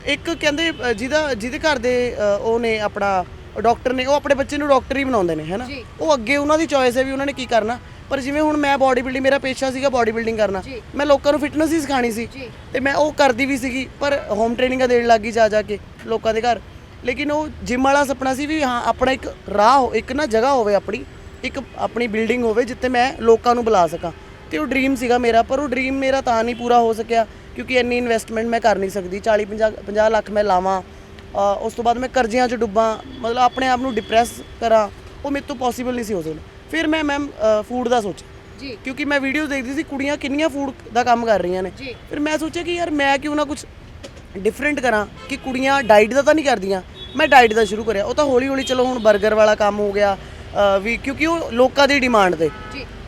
ਇੱਕ ਕਹਿੰਦੇ ਜਿਹਦੇ ਘਰ ਦੇ ਉਹ ਨੇ ਆਪਣਾ ਡਾਕਟਰ ਨੇ, ਉਹ ਆਪਣੇ ਬੱਚੇ ਨੂੰ ਡਾਕਟਰ ਹੀ ਬਣਾਉਂਦੇ ਨੇ ਹੈ ਨਾ। ਉਹ ਅੱਗੇ ਉਹਨਾਂ ਦੀ ਚੋਇਸ ਹੈ ਵੀ ਉਹਨਾਂ ਨੇ ਕੀ ਕਰਨਾ। ਪਰ ਜਿਵੇਂ ਹੁਣ ਮੈਂ ਬਾਡੀ ਬਿਲਡਿੰਗ, ਮੇਰਾ ਪੇਸ਼ਾ ਸੀਗਾ ਬਾਡੀ ਬਿਲਡਿੰਗ ਕਰਨਾ, ਮੈਂ ਲੋਕਾਂ ਨੂੰ ਫਿਟਨੈਸ ਹੀ ਸਿਖਾਣੀ ਸੀ ਤੇ ਮੈਂ ਉਹ ਕਰਦੀ ਵੀ ਸੀਗੀ। ਪਰ ਹੋਮ ਟ੍ਰੇਨਿੰਗਾਂ ਦੇਣ ਲੱਗੀ ਜਾ ਕੇ ਲੋਕਾਂ ਦੇ ਘਰ। ਲੇਕਿਨ ਉਹ ਜਿਮ ਵਾਲਾ ਸੁਪਨਾ ਸੀ ਵੀ ਹਾਂ ਆਪਣਾ ਇੱਕ ਰਾਹ, ਇੱਕ ਨਾ ਜਗ੍ਹਾ ਹੋਵੇ, ਆਪਣੀ ਬਿਲਡਿੰਗ ਹੋਵੇ ਜਿੱਥੇ ਮੈਂ ਲੋਕਾਂ ਨੂੰ ਬੁਲਾ ਸਕਾਂ। ਤੇ ਉਹ ਡ੍ਰੀਮ ਸੀਗਾ ਮੇਰਾ, ਪਰ ਉਹ ਡ੍ਰੀਮ ਮੇਰਾ ਤਾਂ ਨਹੀਂ ਪੂਰਾ ਹੋ ਸਕਿਆ ਕਿਉਂਕਿ ਇੰਨੀ ਇਨਵੈਸਟਮੈਂਟ ਮੈਂ ਕਰ ਨਹੀਂ ਸਕਦੀ। 40-50 ਲੱਖ ਮੈਂ ਲਾਵਾਂ, ਉਸ ਤੋਂ ਬਾਅਦ ਮੈਂ ਕਰਜ਼ਿਆਂ 'ਚ ਡੁੱਬਾਂ, ਮਤਲਬ ਆਪਣੇ ਆਪ ਨੂੰ ਡਿਪਰੈਸ ਕਰਾਂ, ਉਹ ਮੇਰੇ ਤੋਂ ਪੋਸੀਬਲ ਨਹੀਂ ਸੀ ਹੋ ਸਕਦਾ। ਫਿਰ ਮੈਂ ਮੈਮ ਫੂਡ ਦਾ ਸੋਚਿਆ ਕਿਉਂਕਿ ਮੈਂ ਵੀਡੀਓਜ਼ ਦੇਖਦੀ ਸੀ ਕੁੜੀਆਂ ਕਿੰਨੀਆਂ ਫੂਡ ਦਾ ਕੰਮ ਕਰ ਰਹੀਆਂ ਨੇ। ਫਿਰ ਮੈਂ ਸੋਚਿਆ ਕਿ ਯਾਰ ਮੈਂ ਕਿਉਂ ਨਾ ਕੁਝ ਡਿਫਰੈਂਟ ਕਰਾਂ, ਕਿ ਕੁੜੀਆਂ ਡਾਈਟ ਦਾ ਤਾਂ ਨਹੀਂ ਕਰਦੀਆਂ। ਮੈਂ ਡਾਈਟ ਦਾ ਸ਼ੁਰੂ ਕਰਿਆ। ਉਹ ਤਾਂ ਹੌਲੀ ਚਲੋ ਹੁਣ 버ਗਰ ਵਾਲਾ ਕੰਮ ਹੋ ਗਿਆ ਵੀ, ਕਿਉਂਕਿ ਉਹ ਲੋਕਾਂ ਦੀ ਡਿਮਾਂਡ ਤੇ।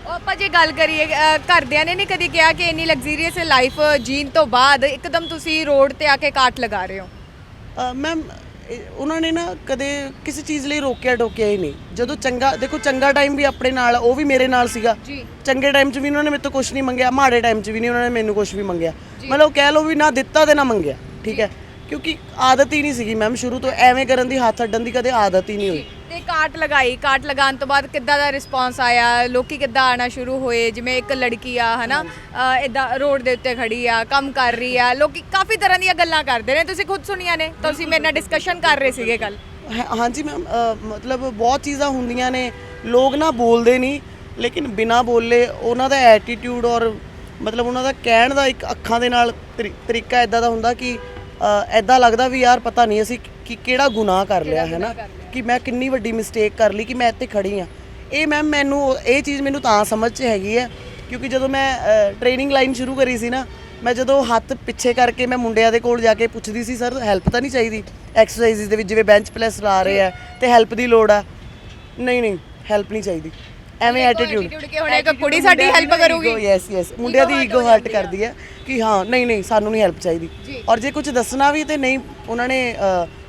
ਉਹ ਆਪਾਂ ਜੇ ਗੱਲ ਕਰੀਏ, ਘਰਦਿਆਂ ਨੇ ਨਹੀਂ ਕਦੀ ਕਿਹਾ ਕਿ ਇੰਨੀ ਲਗਜ਼ਰੀਅਸ ਲਾਈਫ ਜੀਣ ਤੋਂ ਬਾਅਦ ਇੱਕਦਮ ਤੁਸੀਂ ਰੋਡ ਤੇ ਆ ਕੇ ਕਾਟ ਲਗਾ ਰਹੇ ਹੋ? ਮੈਮ ਉਹਨਾਂ ਨੇ ਨਾ ਕਦੇ ਕਿਸੇ ਚੀਜ਼ ਲਈ ਰੋਕਿਆ ਟੋਕਿਆ ਹੀ ਨਹੀਂ। ਜਦੋਂ ਚੰਗਾ ਟਾਈਮ ਵੀ ਆਪਣੇ ਨਾਲ, ਉਹ ਵੀ ਮੇਰੇ ਨਾਲ ਸੀਗਾ। ਚੰਗੇ ਟਾਈਮ 'ਚ ਵੀ ਉਹਨਾਂ ਨੇ ਮੇਰੇ ਤੋਂ ਕੁਝ ਨਹੀਂ ਮੰਗਿਆ, ਮਾੜੇ ਟਾਈਮ 'ਚ ਵੀ ਨਹੀਂ ਉਹਨਾਂ ਨੇ ਮੈਨੂੰ ਕੁਝ ਵੀ ਮੰਗਿਆ। ਮਤਲਬ ਕਹਿ ਲਓ ਵੀ ਨਾ ਦਿੱਤਾ ਤੇ ਨਾ ਮੰਗਿਆ, ਠੀਕ ਹੈ, ਕਿਉਂਕਿ ਆਦਤ ਹੀ ਨਹੀਂ ਸੀਗੀ ਮੈਮ ਸ਼ੁਰੂ ਤੋਂ ਐਵੇਂ ਕਰਨ ਦੀ, ਹੱਥ ਅੱਡਣ ਦੀ ਕਦੇ ਆਦਤ ਹੀ ਨਹੀਂ ਹੋਈ। ਤੇ ਕਾਟ ਲਗਾਉਣ ਤੋਂ ਬਾਅਦ ਕਿੱਦਾਂ ਦਾ ਰਿਸਪੌਂਸ ਆਇਆ? ਲੋਕੀ ਕਿੱਦਾਂ ਆਣਾ ਸ਼ੁਰੂ ਹੋਏ? ਜਿਵੇਂ ਇੱਕ ਲੜਕੀ ਆ ਹਨਾ, ਇਦਾਂ ਰੋਡ ਦੇ ਉੱਤੇ ਖੜੀ ਆ, ਕੰਮ ਕਰ ਰਹੀ ਆ, ਲੋਕੀ ਕਾਫੀ ਤਰ੍ਹਾਂ ਦੀਆਂ ਗੱਲਾਂ ਕਰਦੇ ਨੇ, ਤੁਸੀਂ ਖੁਦ ਸੁਣੀਆਂ ਨੇ, ਤੁਸੀਂ ਮੇਰੇ ਨਾਲ ਡਿਸਕਸ਼ਨ ਕਰ ਰਹੇ ਸੀਗੇ ਕੱਲ। ਹਾਂਜੀ ਮੈਮ, ਮਤਲਬ ਬਹੁਤ ਚੀਜ਼ਾਂ ਹੁੰਦੀਆਂ ਨੇ, ਲੋਕ ਨਾ ਬੋਲਦੇ ਨਹੀਂ ਲੇਕਿਨ ਬਿਨਾਂ ਬੋਲੇ ਉਹਨਾਂ ਦਾ ਐਟੀਟਿਊਡ ਔਰ ਮਤਲਬ ਉਹਨਾਂ ਦਾ ਕਹਿਣ ਦਾ ਇੱਕ ਅੱਖਾਂ ਦੇ ਨਾਲ ਤਰੀਕਾ ਇੱਦਾਂ ਦਾ ਹੁੰਦਾ ਕਿ ਇੱਦਾਂ ਲੱਗਦਾ ਵੀ ਯਾਰ ਪਤਾ ਨਹੀਂ ਅਸੀਂ ਕਿਹੜਾ ਗੁਨਾਹ ਕਰ ਲਿਆ ਹੈ ਨਾ, ਕਿ ਮੈਂ ਕਿੰਨੀ ਵੱਡੀ ਮਿਸਟੇਕ ਕਰ ਲਈ ਕਿ ਮੈਂ ਇੱਥੇ ਖੜੀ ਹਾਂ। ਇਹ ਮੈਮ ਮੈਨੂੰ ਇਹ ਚੀਜ਼ ਮੈਨੂੰ ਤਾਂ ਸਮਝ 'ਚ ਹੈਗੀ ਹੈ ਕਿਉਂਕਿ ਜਦੋਂ ਮੈਂ ਟ੍ਰੇਨਿੰਗ ਲਾਈਨ ਸ਼ੁਰੂ ਕਰੀ ਸੀ ਨਾ, ਮੈਂ ਜਦੋਂ ਹੱਥ ਪਿੱਛੇ ਕਰਕੇ ਮੈਂ ਮੁੰਡਿਆਂ ਦੇ ਕੋਲ ਜਾ ਕੇ ਪੁੱਛਦੀ ਸੀ, ਸਰ ਹੈਲਪ ਤਾਂ ਨਹੀਂ ਚਾਹੀਦੀ ਐਕਸਰਸਾਈਜ਼ ਦੇ ਵਿੱਚ, ਜਿਵੇਂ ਬੈਂਚ ਪ੍ਰੈਸ ਲਾ ਰਹੇ ਆ ਤੇ ਹੈਲਪ ਦੀ ਲੋੜ ਆ? ਨਹੀਂ ਹੈਲਪ ਨਹੀਂ ਚਾਹੀਦੀ, ਐਵੇਂ ਐਟੀਟਿਊਡ ਕਿ ਹੁਣ ਇੱਕ ਕੁੜੀ ਸਾਡੀ ਹੈਲਪ ਕਰੂਗੀ। ਯੈਸ ਮੁੰਡਿਆਂ ਦੀ ਈਗੋ ਹਰਟ ਕਰਦੀ ਹੈ ਕਿ ਹਾਂ ਨਹੀਂ ਸਾਨੂੰ ਨਹੀਂ ਹੈਲਪ ਚਾਹੀਦੀ। ਔਰ ਜੇ ਕੁਝ ਦੱਸਣਾ ਵੀ ਤੇ ਨਹੀਂ, ਉਹਨਾਂ ਨੇ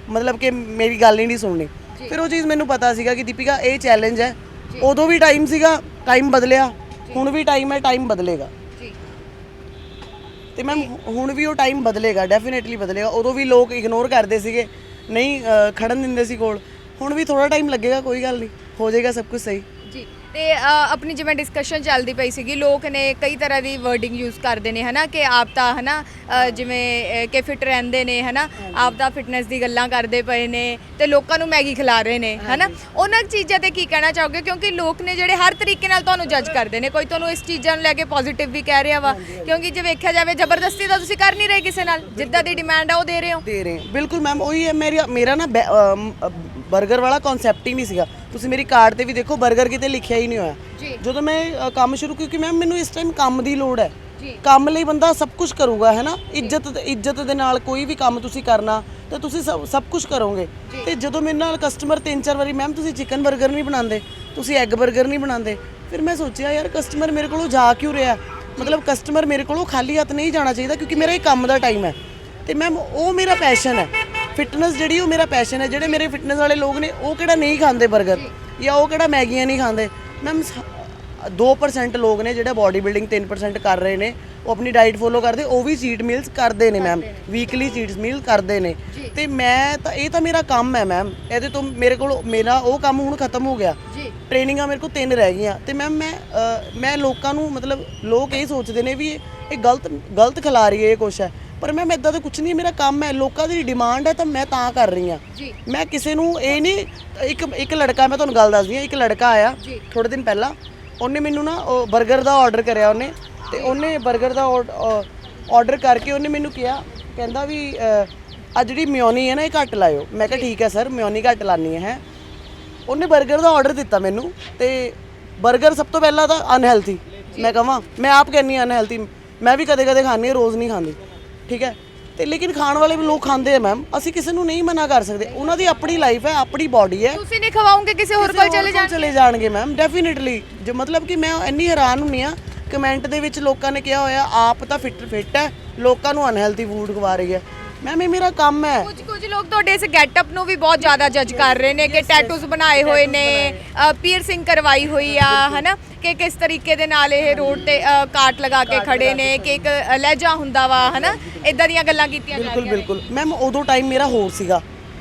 ਮਤਲਬ ਕਿ ਮੇਰੀ ਗੱਲ ਹੀ ਨਹੀਂ ਸੁਣਨੀ। ਫਿਰ ਉਹ ਚੀਜ਼ ਮੈਨੂੰ ਪਤਾ ਸੀਗਾ ਕਿ ਦੀਪਿਕਾ ਇਹ ਚੈਲੰਜ ਹੈ। ਉਦੋਂ ਵੀ ਟਾਈਮ ਸੀਗਾ, ਟਾਈਮ ਬਦਲਿਆ, ਹੁਣ ਵੀ ਟਾਈਮ ਹੈ, ਟਾਈਮ ਬਦਲੇਗਾ। ਤੇ ਮੈਮ ਹੁਣ ਵੀ ਉਹ ਟਾਈਮ ਬਦਲੇਗਾ, ਡੈਫੀਨੇਟਲੀ ਬਦਲੇਗਾ। ਉਦੋਂ ਵੀ ਲੋਕ ਇਗਨੋਰ ਕਰਦੇ ਸੀਗੇ, ਨਹੀਂ ਖੜਨ ਦਿੰਦੇ ਸੀ ਕੋਲ। ਹੁਣ ਵੀ ਥੋੜਾ ਟਾਈਮ ਲੱਗੇਗਾ, ਕੋਈ ਗੱਲ ਨਹੀਂ, ਹੋ ਜਾਏਗਾ ਸਭ ਕੁਝ ਸਹੀ। ਜੀ ਤੇ ਆਪਣੀ ਜਿਵੇਂ ਡਿਸਕਸ਼ਨ ਚੱਲਦੀ ਪਈ ਸੀਗੀ, ਲੋਕ ਨੇ ਕਈ ਤਰ੍ਹਾਂ ਦੀ ਵਰਡਿੰਗ ਯੂਜ਼ ਕਰਦੇ ਨੇ ਹਨਾ, ਕਿ ਆਪ ਤਾਂ ਹਨਾ ਜਿਵੇਂ ਕਿ ਫਿਟ ਰਹਿੰਦੇ ਨੇ ਹਨਾ, ਆਪ ਦਾ ਫਿਟਨੈਸ ਦੀ ਗੱਲਾਂ ਕਰਦੇ ਪਏ ਨੇ ਤੇ ਲੋਕਾਂ ਨੂੰ ਮੈਗੀ ਖਿਲਾ ਰਹੇ ਨੇ ਹਨਾ। ਉਹਨਾਂ ਚੀਜ਼ਾਂ ਤੇ ਕੀ ਕਹਿਣਾ ਚਾਹੋਗੇ? ਕਿਉਂਕਿ ਲੋਕ ਨੇ ਜਿਹੜੇ ਹਰ ਤਰੀਕੇ ਨਾਲ ਤੁਹਾਨੂੰ ਜੱਜ ਕਰਦੇ ਨੇ, ਕੋਈ ਤੁਹਾਨੂੰ ਇਸ ਚੀਜ਼ਾਂ ਨੂੰ ਲੈ ਕੇ ਪੋਜ਼ਿਟਿਵ ਵੀ ਕਹਿ ਰਿਹਾ ਵਾ, ਕਿਉਂਕਿ ਜੇ ਵੇਖਿਆ ਜਾਵੇ ਜ਼ਬਰਦਸਤੀ ਤਾਂ ਤੁਸੀਂ ਕਰ ਨਹੀਂ ਰਹੇ ਕਿਸੇ ਨਾਲ, ਜਿੱਦਾਂ ਦੀ ਡਿਮਾਂਡ ਆ ਉਹ ਦੇ ਰਹੇ ਹੋ। ਬਿਲਕੁਲ ਮੈਮ, ਉਹੀ ਹੈ ਮੇਰਾ ਨਾ 버ਗਰ ਵਾਲਾ ਕਨਸੈਪਟ ਹੀ ਨਹੀਂ ਸੀਗਾ। ਤੁਸੀਂ ਮੇਰੀ ਕਾਰਡ ਤੇ ਵੀ ਦੇਖੋ 버ਗਰ ਕਿਤੇ ਲਿਖਿਆ ਹੀ ਨਹੀਂ ਹੋਇਆ। ਜਦੋਂ ਮੈਂ ਕੰਮ ਸ਼ੁਰੂ, ਕਿਉਂਕਿ ਮੈਮ ਮੈਨੂੰ ਇਸ ਟਾਈਮ ਕੰਮ ਦੀ ਲੋੜ ਹੈ, ਕੰਮ ਲਈ ਬੰਦਾ ਸਭ ਕੁਝ ਕਰੂਗਾ ਹੈ ਨਾ, ਇੱਜ਼ਤ ਦੇ ਨਾਲ ਕੋਈ ਵੀ ਕੰਮ ਤੁਸੀਂ ਕਰਨਾ ਤਾਂ ਤੁਸੀਂ ਸਭ ਕੁਝ ਕਰੋਗੇ। ਤੇ ਜਦੋਂ ਮੇਰੇ ਨਾਲ ਕਸਟਮਰ 3-4 ਵਾਰੀ ਮੈਮ ਤੁਸੀਂ ਚਿਕਨ 버ਗਰ ਨਹੀਂ ਬਣਾਉਂਦੇ, ਤੁਸੀਂ ਐਗ 버ਗਰ ਨਹੀਂ ਬਣਾਉਂਦੇ, ਫਿਰ ਮੈਂ ਸੋਚਿਆ ਯਾਰ ਕਸਟਮਰ ਮੇਰੇ ਕੋਲੋਂ ਜਾ ਕਿਉਂ ਰਿਹਾ, ਮਤਲਬ ਕਸਟਮਰ ਮੇਰੇ ਕੋਲੋਂ ਖਾਲੀ ਹੱਥ ਨਹੀਂ ਜਾਣਾ ਚਾਹੀਦਾ, ਕਿਉਂਕਿ ਮੇਰਾ ਇਹ ਕੰਮ ਦਾ ਟਾਈਮ ਹੈ ਤੇ ਮੈਮ ਉਹ ਮੇਰਾ ਪੈਸ਼ਨ ਹੈ। ਫਿਟਨੈਸ ਜਿਹੜੀ ਉਹ ਮੇਰਾ ਪੈਸ਼ਨ ਹੈ। ਜਿਹੜੇ ਮੇਰੇ ਫਿਟਨੈਸ ਵਾਲੇ ਲੋਕ ਨੇ ਉਹ ਕਿਹੜਾ ਨਹੀਂ ਖਾਂਦੇ 버ਗਰ ਜਾਂ ਉਹ ਕਿਹੜਾ ਮੈਗੀਆਂ ਨਹੀਂ ਖਾਂਦੇ ਮੈਮ। 2% ਲੋਕ ਨੇ ਜਿਹੜੇ ਬਾਡੀ ਬਿਲਡਿੰਗ 3% ਕਰ ਰਹੇ ਨੇ, ਉਹ ਆਪਣੀ ਡਾਈਟ ਫੋਲੋ ਕਰਦੇ, ਉਹ ਵੀ ਚੀਟ ਮੀਲਸ ਕਰਦੇ ਨੇ ਮੈਮ, ਵੀਕਲੀ ਚੀਟ ਮੀਲ ਕਰਦੇ ਨੇ। ਤੇ ਮੈਂ ਤਾਂ ਇਹ ਤਾਂ ਮੇਰਾ ਕੰਮ ਹੈ ਮੈਮ, ਇਹਦੇ ਤੋਂ ਮੇਰੇ ਕੋਲ ਮੇਰਾ ਉਹ ਕੰਮ ਹੁਣ ਖਤਮ ਹੋ ਗਿਆ। ਟ੍ਰੇਨਿੰਗਾਂ ਮੇਰੇ ਕੋਲ 3 ਰਹਿ ਗਈਆਂ ਤੇ ਮੈਮ ਮੈਂ ਲੋਕਾਂ ਨੂੰ ਮਤਲਬ ਲੋਕ ਇਹ ਸੋਚਦੇ ਨੇ ਵੀ ਇਹ ਗਲਤ ਖਿਲਾ ਰਹੀ ਹੈ ਇਹ ਕੁਛ ਹੈ, ਪਰ ਮੈਮ ਇੱਦਾਂ ਤਾਂ ਕੁਛ ਨਹੀਂ। ਮੇਰਾ ਕੰਮ ਹੈ, ਲੋਕਾਂ ਦੀ ਡਿਮਾਂਡ ਹੈ ਤਾਂ ਮੈਂ ਤਾਂ ਕਰ ਰਹੀ ਹਾਂ। ਮੈਂ ਕਿਸੇ ਨੂੰ ਇਹ ਨਹੀਂ ਇੱਕ ਲੜਕਾ, ਮੈਂ ਤੁਹਾਨੂੰ ਗੱਲ ਦੱਸਦੀ ਹਾਂ, ਇੱਕ ਲੜਕਾ ਆਇਆ ਥੋੜੇ ਦਿਨ ਪਹਿਲਾਂ, ਉਹਨੇ ਮੈਨੂੰ ਨਾ ਉਹ 버ਗਰ ਦਾ ਆਰਡਰ ਕਰਿਆ ਉਹਨੇ, ਤੇ ਉਹਨੇ 버ਗਰ ਦਾ ਆਰਡਰ ਕਰਕੇ ਉਹਨੇ ਮੈਨੂੰ ਕਿਹਾ, ਕਹਿੰਦਾ ਵੀ ਆ ਜਿਹੜੀ ਮਿਓਨੀ ਹੈ ਨਾ ਇਹ ਘੱਟ ਲਾਇਓ। ਮੈਂ ਕਿਹਾ ਠੀਕ ਹੈ ਸਰ, ਮਿਓਨੀ ਘੱਟ ਲਾਣੀ ਹੈ। ਉਹਨੇ 버ਗਰ ਦਾ ਆਰਡਰ ਦਿੱਤਾ ਮੈਨੂੰ, ਤੇ 버ਗਰ ਸਭ ਤੋਂ ਪਹਿਲਾਂ ਤਾਂ ਅਨਹੈਲਥੀ, ਮੈਂ ਕਹਾਂ ਮੈਂ ਆਪ ਕਹਿੰਦੀ ਅਨਹੈਲਥੀ, ਮੈਂ ਵੀ ਕਦੇ ਕਦੇ ਖਾਂਦੀ, ਰੋਜ਼ ਨਹੀਂ ਖਾਂਦੀ, ਠੀਕ ਹੈ। ਤੇ ਲੇਕਿਨ ਖਾਣ ਵਾਲੇ ਵੀ ਲੋਕ ਖਾਂਦੇ ਆ ਮੈਮ, ਅਸੀਂ ਕਿਸੇ ਨੂੰ ਨਹੀਂ ਮਨਾ ਕਰ ਸਕਦੇ, ਉਹਨਾਂ ਦੀ ਆਪਣੀ ਲਾਈਫ ਹੈ, ਆਪਣੀ ਬਾਡੀ ਹੈ। ਤੁਸੀਂ ਨਹੀਂ ਖਵਾਓਗੇ ਕਿਸੇ ਹੋਰ ਕੋਲ ਚਲੇ ਜਾਣਗੇ ਮੈਮ, ਡੈਫੀਨਿਟਲੀ। ਜੋ ਮਤਲਬ ਕਿ ਮੈਂ ਇੰਨੀ ਹੈਰਾਨ ਹੁੰਨੀ ਆ, ਕਮੈਂਟ ਦੇ ਵਿੱਚ ਲੋਕਾਂ ਨੇ ਕਿਹਾ ਹੋਇਆ ਆਪ ਤਾਂ ਫਿੱਟ ਹੈ, ਲੋਕਾਂ ਨੂੰ ਅਨਹੈਲਥੀ ਫੂਡ ਖਵਾ ਰਹੀ ਹੈ। ਮੈਮ ਇਹ ਮੇਰਾ ਕੰਮ ਹੈ। ਕੁਝ ਲੋਕ ਤੁਹਾਡੇ ਇਸ ਗੈਟਅਪ ਨੂੰ ਵੀ ਬਹੁਤ ਜ਼ਿਆਦਾ ਜੱਜ ਕਰ ਰਹੇ ਨੇ ਕਿ ਟੈਟੂਜ਼ ਬਣਾਏ ਹੋਏ ਨੇ, ਪੀਅਰਸਿੰਗ ਕਰਵਾਈ ਹੋਈ ਆ, ਹਨਾ, ਕਿ ਕਿਸ ਤਰੀਕੇ ਦੇ ਨਾਲ ਇਹ ਰੋਡ ਤੇ ਕਾਟ ਲਗਾ ਕੇ ਖੜੇ ਨੇ, ਕਿ ਇੱਕ ਲਹਿਜਾ ਹੁੰਦਾ ਵਾ, ਹਨਾ, ਇਦਾਂ ਦੀਆਂ ਗੱਲਾਂ ਕੀਤੀਆਂ ਜਾ ਰਹੀਆਂ। ਬਿਲਕੁਲ ਮੈਮ, ਉਦੋਂ ਟਾਈਮ ਮੇਰਾ ਹੋਰ ਸੀਗਾ,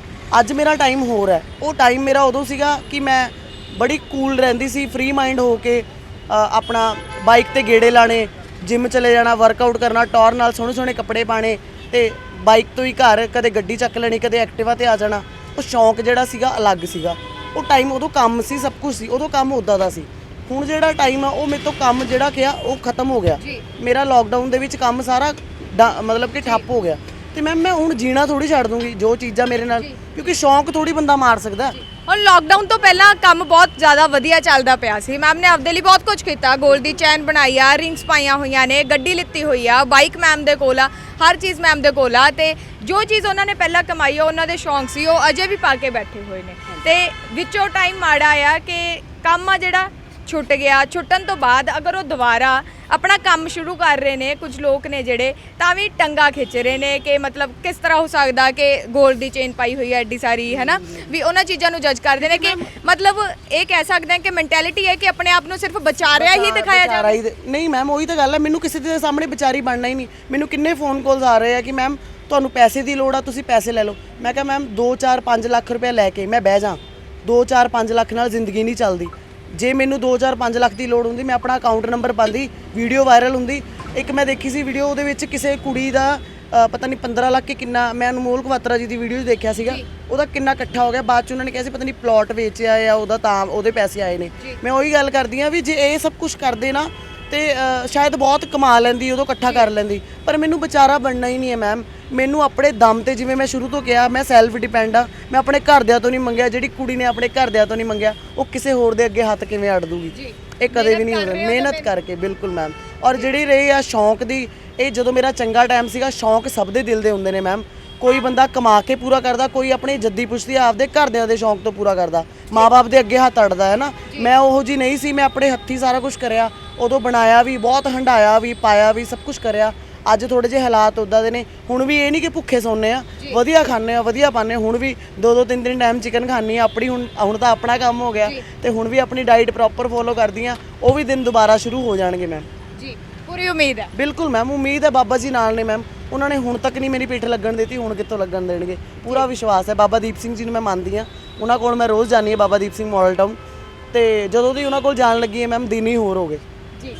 ਅੱਜ ਮੇਰਾ ਟਾਈਮ ਹੋਰ ਹੈ। ਉਹ ਟਾਈਮ ਮੇਰਾ ਉਦੋਂ ਸੀਗਾ ਕਿ ਮੈਂ ਬੜੀ ਕੂਲ ਰਹਿੰਦੀ ਸੀ, ਫ੍ਰੀ ਮਾਈਂਡ ਹੋ ਕੇ ਆਪਣਾ ਬਾਈਕ ਤੇ ਗੇੜੇ ਲਾਣੇ, ਜਿਮ ਚਲੇ ਜਾਣਾ, ਵਰਕਆਊਟ ਕਰਨਾ, ਟੌਰ ਨਾਲ ਸੋਹਣੇ ਸੋਹਣੇ ਕੱਪੜੇ ਪਾਣੇ, ਤੇ ਬਾਈਕ ਤੋਂ ਹੀ ਘਰ ਕਦੇ ਗੱਡੀ ਚੱਕ ਲੈਣੀ, ਕਦੇ ਐਕਟਿਵਾ ਤੇ ਆ ਜਾਣਾ। ਉਹ ਸ਼ੌਂਕ ਜਿਹੜਾ ਸੀਗਾ ਅਲੱਗ ਸੀਗਾ। ਉਹ ਟਾਈਮ ਉਦੋਂ ਕੰਮ ਸੀ, ਸਭ ਕੁਝ ਸੀ, ਉਦੋਂ ਕੰਮ ਉੱਦਾਂ ਦਾ ਸੀ। ਹੁਣ ਜਿਹੜਾ ਟਾਈਮ ਆ ਉਹ ਮੇਰੇ ਤੋਂ ਕੰਮ ਜਿਹੜਾ ਕਿਹਾ ਉਹ ਖਤਮ ਹੋ ਗਿਆ। ਮੇਰਾ ਲਾਕਡਾਊਨ ਦੇ ਵਿੱਚ ਕੰਮ ਸਾਰਾ ਮਤਲਬ ਕਿ ਠੱਪ ਹੋ ਗਿਆ। ਤੇ ਮੈਂ ਹੁਣ ਜੀਣਾ ਥੋੜੀ ਛੱਡ ਦੂੰਗੀ ਜੋ ਚੀਜ਼ਾਂ ਮੇਰੇ ਨਾਲ, ਕਿਉਂਕਿ ਸ਼ੌਂਕ ਥੋੜੀ ਬੰਦਾ ਮਾਰ ਸਕਦਾ। ਹੁਣ ਲਾਕਡਾਊਨ ਤੋਂ ਪਹਿਲਾਂ ਕੰਮ ਬਹੁਤ ਜ਼ਿਆਦਾ ਵਧੀਆ ਚੱਲਦਾ ਪਿਆ ਸੀ। ਮੈਮ ਨੇ ਆਪਦੇ ਲਈ ਬਹੁਤ ਕੁਝ ਕੀਤਾ, ਗੋਲਡ ਦੀ ਚੈਨ ਬਣਾਈ ਆ, ਰਿੰਗਸ ਪਾਈਆਂ ਹੋਈਆਂ ਨੇ, ਗੱਡੀ ਲਿੱਤੀ ਹੋਈ ਆ, ਬਾਈਕ ਮੈਮ ਦੇ ਕੋਲ ਆ, ਹਰ ਚੀਜ਼ ਮੈਮ ਦੇ ਕੋਲ ਆ। ਤੇ ਜੋ ਚੀਜ਼ ਉਹਨਾਂ ਨੇ ਪਹਿਲਾਂ ਕਮਾਈ ਆ, ਉਹਨਾਂ ਦੇ ਸ਼ੌਂਕ ਸੀ, ਉਹ ਅਜੇ ਵੀ ਪਾ ਕੇ ਬੈਠੇ ਹੋਏ ਨੇ। ਤੇ ਵਿੱਚੋਂ ਟਾਈਮ ਮਾੜਾ ਆ ਕਿ ਕੰਮ ਆ ਜਿਹੜਾ ਛੁੱਟ ਗਿਆ। ਛੁੱਟਣ ਤੋਂ ਬਾਅਦ ਅਗਰ ਉਹ ਦੁਬਾਰਾ ਆਪਣਾ ਕੰਮ ਸ਼ੁਰੂ ਕਰ ਰਹੇ ਨੇ, ਕੁਝ ਲੋਕ ਨੇ ਜਿਹੜੇ ਤਾਂ ਵੀ ਟੰਗਾ ਖਿੱਚ ਰਹੇ ਨੇ ਕਿ ਮਤਲਬ ਕਿਸ ਤਰ੍ਹਾਂ ਹੋ ਸਕਦਾ ਕਿ ਗੋਲਡ ਦੀ ਚੇਨ ਪਾਈ ਹੋਈ ਹੈ ਐਡੀ ਸਾਰੀ, ਹੈ ਨਾ, ਵੀ ਉਹਨਾਂ ਚੀਜ਼ਾਂ ਨੂੰ ਜੱਜ ਕਰਦੇ ਨੇ ਕਿ ਮਤਲਬ ਇਹ ਕਹਿ ਸਕਦੇ ਹਾਂ ਕਿ ਮੈਂਟੈਲਿਟੀ ਹੈ ਕਿ ਆਪਣੇ ਆਪ ਨੂੰ ਸਿਰਫ ਬਚਾ ਰਿਹਾ ਹੀ ਦਿਖਾਇਆ ਜਾਵੇ। ਨਹੀਂ ਮੈਮ, ਉਹੀ ਤਾਂ ਗੱਲ ਹੈ, ਮੈਨੂੰ ਕਿਸੇ ਦੇ ਸਾਹਮਣੇ ਵਿਚਾਰੀ ਬਣਨਾ ਹੀ ਨਹੀਂ। ਮੈਨੂੰ ਕਿੰਨੇ ਫੋਨ ਕਾਲਸ ਆ ਰਹੇ ਆ ਕਿ ਮੈਮ ਤੁਹਾਨੂੰ ਪੈਸੇ ਦੀ ਲੋੜ ਆ, ਤੁਸੀਂ ਪੈਸੇ ਲੈ ਲਓ। ਮੈਂ ਕਿਹਾ ਮੈਮ 2-4-5 ਲੱਖ ਰੁਪਏ ਲੈ ਕੇ ਮੈਂ ਬਹਿ ਜਾ, 2-4-5 ਲੱਖ ਨਾਲ ਜ਼ਿੰਦਗੀ ਨਹੀਂ ਚੱਲਦੀ। ਜੇ ਮੈਨੂੰ 2-4-5 ਲੱਖ ਦੀ ਲੋੜ ਹੁੰਦੀ, ਮੈਂ ਆਪਣਾ ਅਕਾਊਂਟ ਨੰਬਰ ਪਾਉਂਦੀ, ਵੀਡੀਓ ਵਾਇਰਲ ਹੁੰਦੀ। ਇੱਕ ਮੈਂ ਦੇਖੀ ਸੀ ਵੀਡੀਓ, ਉਹਦੇ ਵਿੱਚ ਕਿਸੇ ਕੁੜੀ ਦਾ ਪਤਾ ਨਹੀਂ 15 ਲੱਖ ਕਿ ਕਿੰਨਾ, ਮੈਂ ਅਨਮੋਲ ਕੁਵਾਤਰਾ ਜੀ ਦੀ ਵੀਡੀਓ ਦੇਖਿਆ ਸੀਗਾ, ਉਹਦਾ ਕਿੰਨਾ ਇਕੱਠਾ ਹੋ ਗਿਆ। ਬਾਅਦ ਚ ਉਹਨਾਂ ਨੇ ਕਿਹਾ ਸੀ ਪਤਾ ਨਹੀਂ ਪਲਾਟ ਵੇਚਿਆ ਆ ਉਹਦਾ, ਤਾਂ ਉਹਦੇ ਪੈਸੇ ਆਏ ਨੇ। ਮੈਂ ਉਹੀ ਗੱਲ ਕਰਦੀ ਆ ਵੀ ਜੇ ਇਹ ਸਭ ਕੁਝ ਕਰਦੇ ਨਾ ਤੇ ਸ਼ਾਇਦ ਬਹੁਤ ਕਮਾ ਲੈਂਦੀ, ਉਦੋਂ ਇਕੱਠਾ ਕਰ ਲੈਂਦੀ, ਪਰ ਮੈਨੂੰ ਵਿਚਾਰਾ ਬਣਨਾ ਹੀ ਨਹੀਂ ਹੈ ਮੈਮ। ਮੈਨੂੰ ਆਪਣੇ ਦਮ ਤੇ, ਜਿਵੇਂ ਮੈਂ ਸ਼ੁਰੂ ਤੋਂ ਕਿਹਾ, ਮੈਂ ਸੈਲਫ ਡਿਪੈਂਡ ਆ। ਮੈਂ ਆਪਣੇ ਘਰਦਿਆਂ ਤੋਂ ਨਹੀਂ ਮੰਗਿਆ, ਜਿਹੜੀ ਕੁੜੀ ਨੇ ਆਪਣੇ ਘਰਦਿਆਂ ਤੋਂ ਨਹੀਂ ਮੰਗਿਆ, ਉਹ ਕਿਸੇ ਹੋਰ ਦੇ ਅੱਗੇ ਹੱਥ ਕਿਵੇਂ ਅੜ ਦੂਗੀ? ਇਹ ਕਦੇ ਵੀ ਨਹੀਂ ਹੋ ਸਕਦਾ। ਮਿਹਨਤ ਕਰਕੇ, ਬਿਲਕੁਲ ਮੈਮ। ਔਰ ਜਿਹੜੀ ਰਹੀ ਆ ਸ਼ੌਂਕ ਦੀ, ਇਹ ਜਦੋਂ ਮੇਰਾ ਚੰਗਾ ਟਾਈਮ ਸੀਗਾ, ਸ਼ੌਂਕ ਸਭ ਦੇ ਦਿਲ ਦੇ ਹੁੰਦੇ ਨੇ ਮੈਮ। ਕੋਈ ਬੰਦਾ ਕਮਾ ਕੇ ਪੂਰਾ ਕਰਦਾ, ਕੋਈ ਆਪਣੇ ਜੱਦੀ ਪੁਸ਼ਤੀ ਆਪਦੇ ਘਰਦਿਆਂ ਦੇ ਸ਼ੌਂਕ ਤੋਂ ਪੂਰਾ ਕਰਦਾ, ਮਾਂ-ਬਾਪ ਦੇ ਅੱਗੇ ਹੱਥ ਅੜਦਾ, ਹੈ ਨਾ। ਮੈਂ ਉਹੋ ਜੀ ਨਹੀਂ ਸੀ, ਮੈਂ ਆਪਣੇ ਹੱਥੀਂ ਸਾਰਾ ਕੁਝ ਕਰਿਆ, ਉਦੋਂ ਬਣਾਇਆ ਵੀ, ਬਹੁਤ ਹੰਡਾਇਆ ਵੀ, ਪਾਇਆ ਵੀ, ਸਭ ਕੁਝ ਕਰਿਆ। ਅੱਜ ਥੋੜੇ ਜਿਹੇ ਹਾਲਾਤ ਉੱਦਾਂ ਦੇ ਨੇ। ਹੁਣ ਵੀ ਇਹ ਨਹੀਂ ਕਿ ਭੁੱਖੇ ਸੌਂਦੇ ਆ, ਵਧੀਆ ਖਾਂਦੇ ਆ, ਵਧੀਆ ਪਾਉਂਦੇ। ਹੁਣ ਵੀ 2-3 ਟਾਈਮ ਚਿਕਨ ਖਾਂਦੀ ਆ ਆਪਣੀ। ਹੁਣ ਤਾਂ ਆਪਣਾ ਕੰਮ ਹੋ ਗਿਆ, ਤੇ ਹੁਣ ਵੀ ਆਪਣੀ ਡਾਈਟ ਪ੍ਰੋਪਰ ਫੋਲੋ ਕਰਦੀ ਆ। ਉਹ ਵੀ ਦਿਨ ਦੁਬਾਰਾ ਸ਼ੁਰੂ ਹੋ ਜਾਣਗੇ ਮੈਮ ਜੀ, ਪੂਰੀ ਉਮੀਦ ਹੈ। ਬਿਲਕੁਲ ਮੈਮ, ਉਮੀਦ ਹੈ। ਬਾਬਾ ਜੀ ਨਾਲ ਨੇ ਮੈਮ, ਉਹਨਾਂ ਨੇ ਹੁਣ ਤੱਕ ਨਹੀਂ ਮੇਰੀ ਪਿੱਠ ਲੱਗਣ ਦਿੱਤੀ, ਹੁਣ ਕਿੱਥੋਂ ਲੱਗਣ ਦੇਣਗੇ? ਪੂਰਾ ਵਿਸ਼ਵਾਸ ਹੈ। ਬਾਬਾ ਦੀਪ ਸਿੰਘ ਜੀ ਨੂੰ ਮੈਂ ਮੰਨਦੀ ਹਾਂ, ਉਹਨਾਂ ਕੋਲ ਮੈਂ ਰੋਜ਼ ਜਾਂਦੀ ਹਾਂ, ਬਾਬਾ ਦੀਪ ਸਿੰਘ ਮਾਡਲ ਟਾਊਨ। ਤੇ ਜਦੋਂ ਦੀ ਉਹਨਾਂ ਕੋਲ ਜਾਣ ਲੱਗੀ ਹੈ ਮੈਮ, ਦਿਨ ਹੀ ਹੋਰ ਹੋ ਗਏ ਜੀ।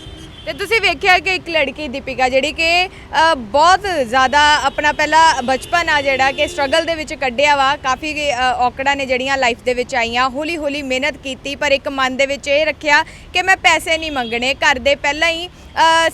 ਤੇ ਤੁਸੀਂ ਵੇਖਿਆ ਕਿ ਇੱਕ ਲੜਕੀ ਦੀਪਿਕਾ ਜਿਹੜੀ ਕਿ ਬਹੁਤ ਜ਼ਿਆਦਾ ਆਪਣਾ ਪਹਿਲਾ ਬਚਪਨ ਆ ਜਿਹੜਾ ਕਿ ਸਟਰਗਲ ਦੇ ਵਿੱਚ ਕੱਢਿਆ ਵਾ, ਕਾਫੀ ਔਕੜਾਂ ਨੇ ਜਿਹੜੀਆਂ ਲਾਈਫ ਦੇ ਵਿੱਚ ਆਈਆਂ, ਹੌਲੀ ਹੌਲੀ ਮਿਹਨਤ ਕੀਤੀ, ਪਰ ਇੱਕ ਮਨ ਦੇ ਵਿੱਚ ਇਹ ਰੱਖਿਆ ਕਿ ਮੈਂ ਪੈਸੇ ਨਹੀਂ ਮੰਗਣੇ। ਘਰ ਦੇ ਪਹਿਲਾਂ ਹੀ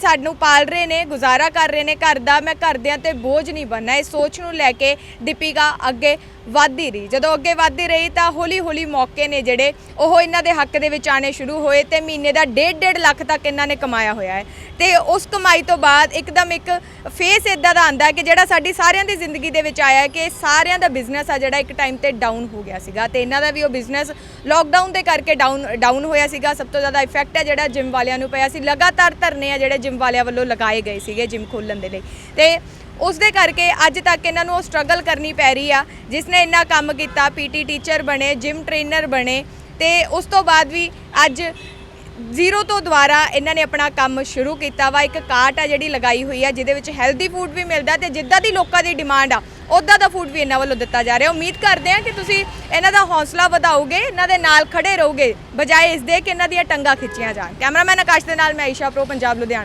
ਸਾਨੂੰ ਪਾਲ ਰਹੇ ਨੇ, ਗੁਜ਼ਾਰਾ ਕਰ ਰਹੇ ਨੇ ਘਰ ਦਾ, ਮੈਂ ਘਰਦਿਆਂ ਤੇ ਬੋਝ ਨਹੀਂ ਬਣਨਾ। ਇਸ ਸੋਚ ਨੂੰ ਲੈ ਕੇ ਦੀਪਿਕਾ ਅੱਗੇ ਵੱਧਦੀ ਰਹੀ। ਜਦੋਂ ਅੱਗੇ ਵੱਧਦੀ ਰਹੀ ਤਾਂ ਹੌਲੀ ਹੌਲੀ ਮੌਕੇ ਨੇ ਜਿਹੜੇ ਉਹ ਇਹਨਾਂ ਦੇ ਹੱਕ ਦੇ ਵਿੱਚ ਆਣੇ ਸ਼ੁਰੂ ਹੋਏ, ਤੇ ਮਹੀਨੇ ਦਾ 1.5 ਲੱਖ ਤੱਕ ਇਹਨਾਂ ਨੇ ਕਮਾਇਆ ਹੋਇਆ ਹੈ। ਤੇ ਉਸ ਕਮਾਈ ਤੋਂ ਬਾਅਦ ਇੱਕਦਮ ਇੱਕ ਫੇਸ ਇਦਾਂ ਦਾ ਆਂਦਾ ਕਿ ਜਿਹੜਾ ਸਾਡੀ ਸਾਰਿਆਂ ਦੀ ਜ਼ਿੰਦਗੀ ਦੇ ਵਿੱਚ ਆਇਆ ਕਿ ਸਾਰਿਆਂ ਦਾ ਬਿਜ਼ਨਸ ਆ ਜਿਹੜਾ ਇੱਕ ਟਾਈਮ ਤੇ ਡਾਊਨ ਹੋ ਗਿਆ ਸੀਗਾ, ਤੇ ਇਹਨਾਂ ਦਾ ਵੀ ਉਹ ਬਿਜ਼ਨਸ ਲੋਕਡਾਊਨ ਦੇ ਕਰਕੇ ਡਾਊਨ ਹੋਇਆ ਸੀਗਾ। ਸਭ ਤੋਂ ਜ਼ਿਆਦਾ ਇਫੈਕਟ ਹੈ ਜਿਹੜਾ ਜਿਮ ਵਾਲਿਆਂ ਨੂੰ ਪਿਆ ਸੀ। ਲਗਾਤਾਰ ਧਰਨੇ ਆ ਜਿਹੜੇ ਜਿਮ ਵਾਲਿਆਂ ਵੱਲੋਂ ਲਗਾਏ ਗਏ ਸੀਗੇ ਜਿਮ ਖੋਲ੍ਹਣ ਦੇ ਲਈ। ਤੇ ਉਸ ਦੇ ਕਰਕੇ ਅੱਜ ਤੱਕ ਇਹਨਾਂ ਨੂੰ ਉਹ ਸਟਰਗਲ ਕਰਨੀ ਪੈ ਰਹੀ ਆ। ਜਿਸ ਨੇ ਇੰਨਾ ਕੰਮ ਕੀਤਾ, ਪੀਟੀ ਟੀਚਰ ਬਣੇ, ਜਿਮ ਟ੍ਰੇਨਰ ਬਣੇ ਤੇ ਉਸ ਤੋਂ ਬਾਅਦ ਵੀ ਅੱਜ ਜ਼ੀਰੋ ਤੋਂ ਦੁਬਾਰਾ ਇਹਨਾਂ ਨੇ ਆਪਣਾ ਕੰਮ ਸ਼ੁਰੂ ਕੀਤਾ ਵਾ। ਇੱਕ ਕਾਰਟ ਆ ਜਿਹੜੀ ਲਗਾਈ ਹੋਈ ਆ ਜਿਹਦੇ ਵਿੱਚ ਹੈਲਦੀ ਫੂਡ ਵੀ ਮਿਲਦਾ ਤੇ ਜਿੱਦਾਂ ਦੀ ਲੋਕਾਂ ਦੀ ਡਿਮਾਂਡ ਆ ਉੱਦਾਂ ਦਾ ਫੂਡ ਵੀ ਇਹਨਾਂ ਵੱਲੋਂ ਦਿੱਤਾ ਜਾ ਰਿਹਾ। ਉਮੀਦ ਕਰਦੇ ਆ ਕਿ ਤੁਸੀਂ ਇਹਨਾਂ ਦਾ ਹੌਸਲਾ ਵਧਾਓਗੇ, ਇਹਨਾਂ ਦੇ ਨਾਲ ਖੜੇ ਰਹੋਗੇ ਬਜਾਏ ਇਸ ਦੇ ਕਿ ਇਹਨਾਂ ਦੀਆਂ ਟੰਗਾਂ ਖਿੱਚੀਆਂ ਜਾਣ। ਕੈਮਰਾਮੈਨ ਆਕਾਸ਼ ਦੇ ਨਾਲ ਮੈਂ ਈਸ਼ਾ ਪ੍ਰੋ, ਪੰਜਾਬ, ਲੁਧਿਆਣਾ।